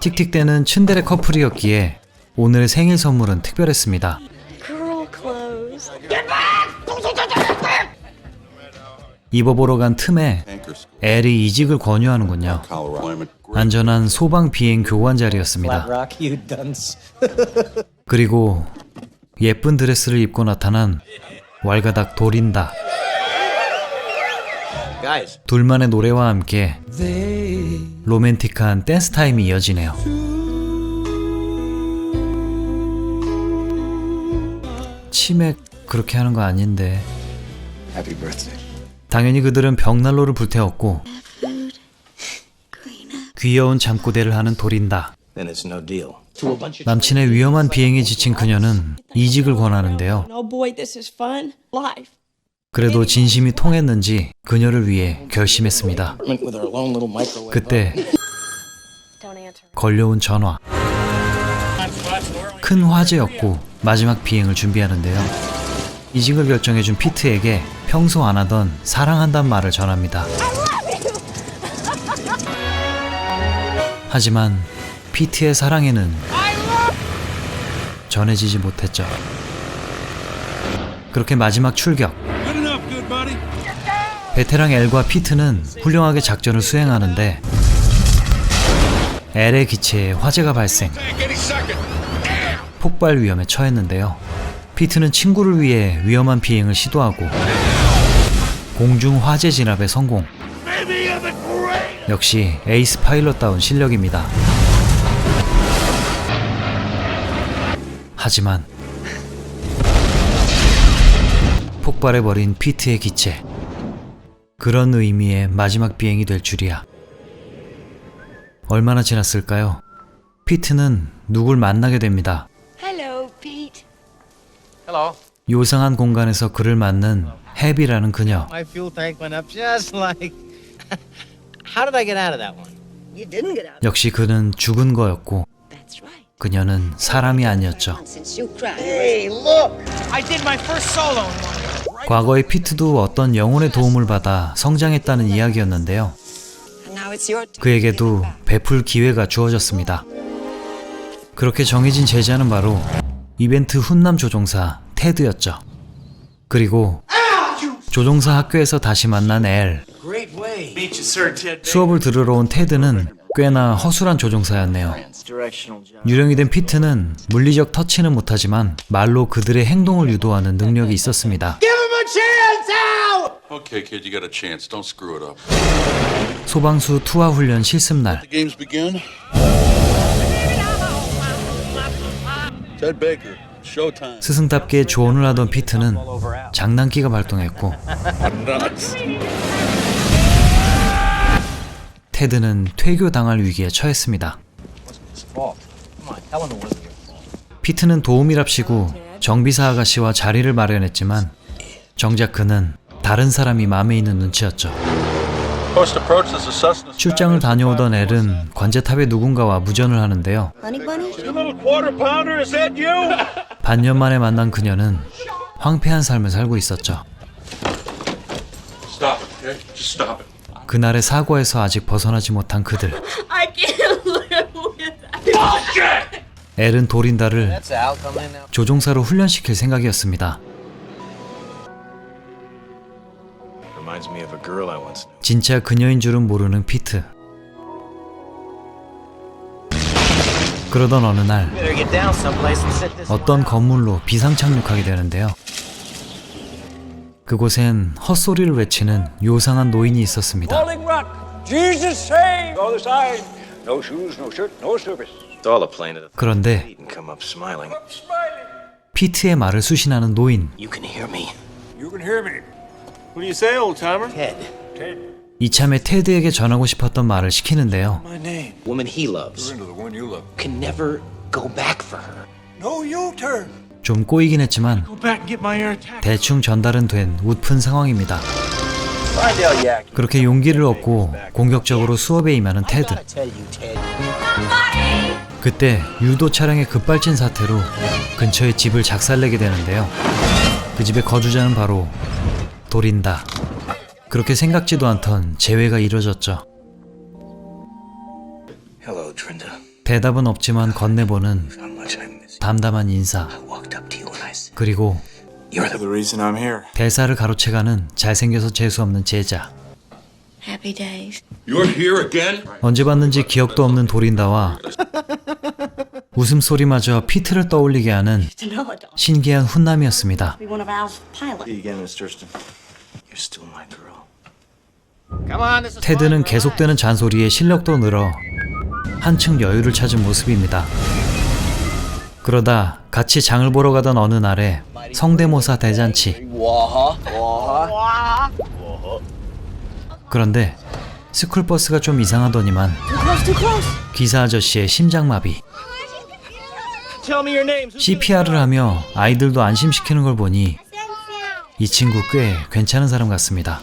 틱틱대는 츤데레 커플이었기에 오늘의 생일 선물은 특별했습니다. 입어보러 간 틈에 엘이 이직을 권유하는군요. 안전한 소방 비행 교관 자리였습니다. 그리고 예쁜 드레스를 입고 나타난 왈가닥 도린다. 둘만의 노래와 함께 로맨틱한 댄스 타임이 이어지네요. 치맥 그렇게 하는 거 아닌데. 당연히 그들은 벽난로를 불태웠고 귀여운 잠꼬대를 하는 도린다. 남친의 위험한 비행에 지친 그녀는 이직을 권하는데요. 그래도 진심이 통했는지 그녀를 위해 결심했습니다. 그때 걸려온 전화. 큰 화재였고 마지막 비행을 준비하는데요. 이직을 결정해준 피트에게 평소 안 하던 사랑한단 말을 전합니다. 하지만 피트의 사랑에는 전해지지 못했죠. 그렇게 마지막 출격. 베테랑 엘과 피트는 훌륭하게 작전을 수행하는데 엘의 기체에 화재가 발생. 폭발 위험에 처했는데요. 피트는 친구를 위해 위험한 비행을 시도하고 공중 화재 진압에 성공. 역시 에이스 파일럿다운 실력입니다. 하지만 폭발해버린 피트의 기체. 그런 의미의 마지막 비행이 될 줄이야. 얼마나 지났을까요? 피트는 누굴 만나게 됩니다. Hello, Pete. Hello. 요상한 공간에서 그를 맞는 헤비라는 그녀. My fuel tank went up just like. How did I get out of that one? You didn't get out. 역시 그는 죽은 거였고 That's right. 그녀는 사람이 아니었죠. Since you cried. Hey, look! I did my first solo in one. 과거의 피트도 어떤 영혼의 도움을 받아 성장했다는 이야기였는데요. Now it's your turn. 그에게도 베풀 기회가 주어졌습니다. 그렇게 정해진 제자는 바로 이벤트 훈남 조종사 테드였죠. 그리고 조종사 학교에서 다시 만난 엘. 수업을 들으러 온 테드는 꽤나 허술한 조종사였네요. 유령이 된 피트는 물리적 터치는 못하지만 말로 그들의 행동을 유도하는 능력이 있었습니다. Okay, kid, you got a chance. Don't screw it up. 소방수 투하 훈련 실습날, The games begin. Ted Baker, showtime. 스승답게 조언을 하던 피트는 장난기가 발동했고 테드는 퇴교당할 위기에 처했습니다. 피트는 도움이랍시고 정비사 아가씨와 자리를 마련했지만 정작 그는 다른 사람이 마음에 있는 눈치였죠. 출장을 다녀오던 엘은 관제탑에 누군가와 무전을 하는데요. 반년 만에 만난 그녀는 황폐한 삶을 살고 있었죠. Stop it, okay? Just stop it. 그날의 사고에서 아직 벗어나지 못한 그들. 엘은 도린다를 조종사로 훈련시킬 생각이었습니다. 진짜 그녀인 줄은 모르는 피트. 그러던 어느 날 어떤 건물로 비상착륙하게 되는데요. 그곳엔 헛소리를 외치는 요상한 노인이 있었습니다. 그런데 피트의 말을 수신하는 노인. 이참에 테드에게 전하고 싶었던 말을 시키는데요. 좀 꼬이긴 했지만 대충 전달은 된 웃픈 상황입니다. 그렇게 용기를 얻고 공격적으로 수업에 임하는 테드. 그때 유도 차량의 급발진 사태로 근처의 집을 작살내게 되는데요. 그 집의 거주자는 바로 도린다. 그렇게 생각지도 않던 재회가 이뤄졌죠. 대답은 없지만 건네보는 담담한 인사. 그리고 대사를 가로채가는 잘생겨서 재수없는 제자. Happy days. You're here again? 언제 봤는지 기억도 없는 도린다와 웃음소리마저 피트를 떠올리게 하는 신기한 훈남이었습니다. 테드는 계속되는 잔소리에 실력도 늘어 한층 여유를 찾은 모습입니다. 그러다 같이 장을 보러 가던 어느 날에 성대모사 대잔치. 그런데 스쿨버스가 좀 이상하더니만 기사 아저씨의 심장마비. CPR을 하며 아이들도 안심시키는 걸 보니 이 친구 꽤 괜찮은 사람 같습니다.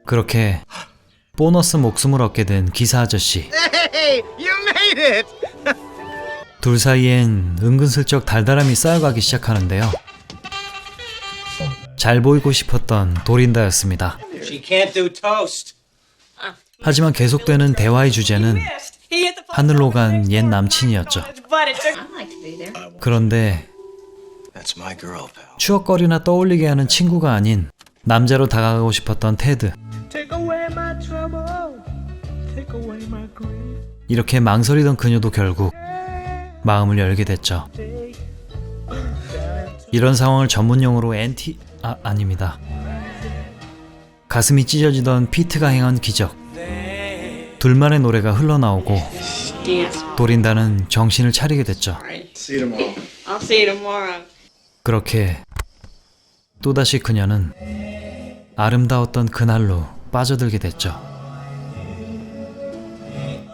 그렇게 보너스 목숨을 얻게 된 기사 아저씨. 둘 사이엔 은근슬쩍 달달함이 쌓여가기 시작하는데요. 잘 보이고 싶었던 도린다였습니다. 하지만 계속되는 대화의 주제는 하늘로 간 옛 남친이었죠. 그런데 추억거리나 떠올리게 하는 친구가 아닌 남자로 다가가고 싶었던 테드. 이렇게 망설이던 그녀도 결국 마음을 열게 됐죠. 이런 상황을 전문용어로 아닙니다. 가슴이 찢어지던 피트가 행한 기적. 둘만의 노래가 흘러나오고 도린다는 정신을 차리게 됐죠. 그렇게 또다시 그녀는 아름다웠던 그날로 빠져들게 됐죠.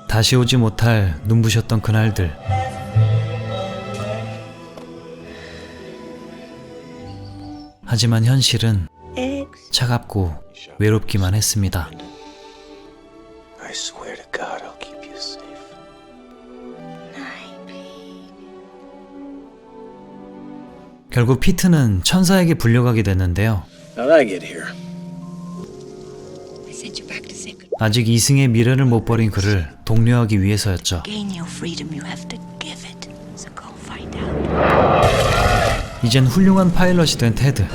다시 오지 못할 눈부셨던 그날들. 하지만 현실은 차갑고 외롭기만 했습니다. 결국 피트는 천사에게 불려가게 됐는데요. 아직 이승의 미래를 못 버린 그를 독려하기 위해서였죠. 이젠 훌륭한 파일럿이 된 테드.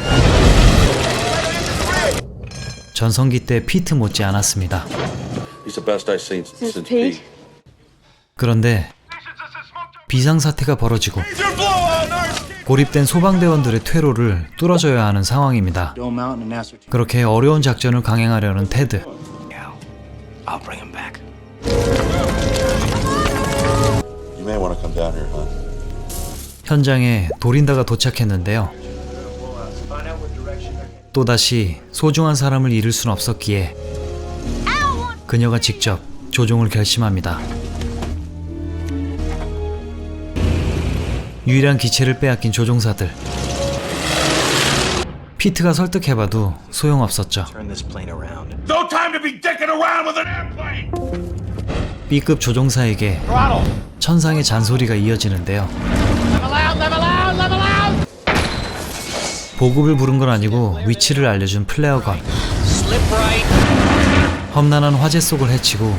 전성기 때 피트 못지 않았습니다. He's the best I've seen since Pete. 그런데 비상사태가 벌어지고 고립된 소방대원들의 퇴로를 뚫어줘야 하는 상황입니다. Dome Mountain and ascertain. 그렇게 어려운 작전을 강행하려는 테드. I'll bring him back. You may want to come down here, huh? 현장에 도린다가 도착했는데요. 또다시 소중한 사람을 잃을 순 없었기에 그녀가 직접 조종을 결심합니다. 유일한 기체를 빼앗긴 조종사들. 피트가 설득해봐도 소용없었죠. Turn this plane around. No time to be dicking around with an airplane! B급 조종사에게 천상의 잔소리가 이어지는데요. 보급을 부른 건 아니고 위치를 알려준 플레어건. 험난한 화재 속을 헤치고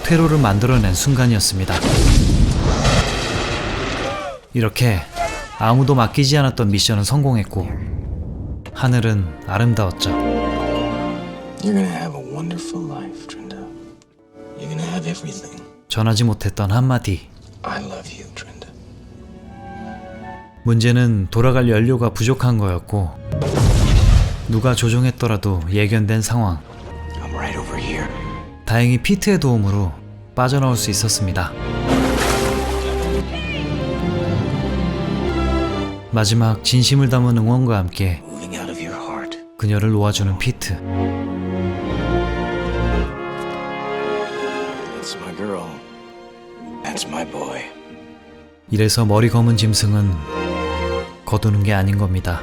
퇴로를 만들어낸 순간이었습니다. 이렇게 아무도 맡기지 않았던 미션은 성공했고 하늘은 아름다웠죠. You're gonna have a wonderful life, Trinda. You're gonna have everything. 전하지 못했던 한마디. I love you, Trinda. 문제는 돌아갈 연료가 부족한 거였고 누가 조종했더라도 예견된 상황. I'm right over here. 다행히 피트의 도움으로 빠져나올 수 있었습니다. 마지막 진심을 담은 응원과 함께 Moving out of your heart. 그녀를 놓아주는 피트. That's my girl. That's my boy. 이래서 머리 검은 짐승은 거두는 게 아닌 겁니다.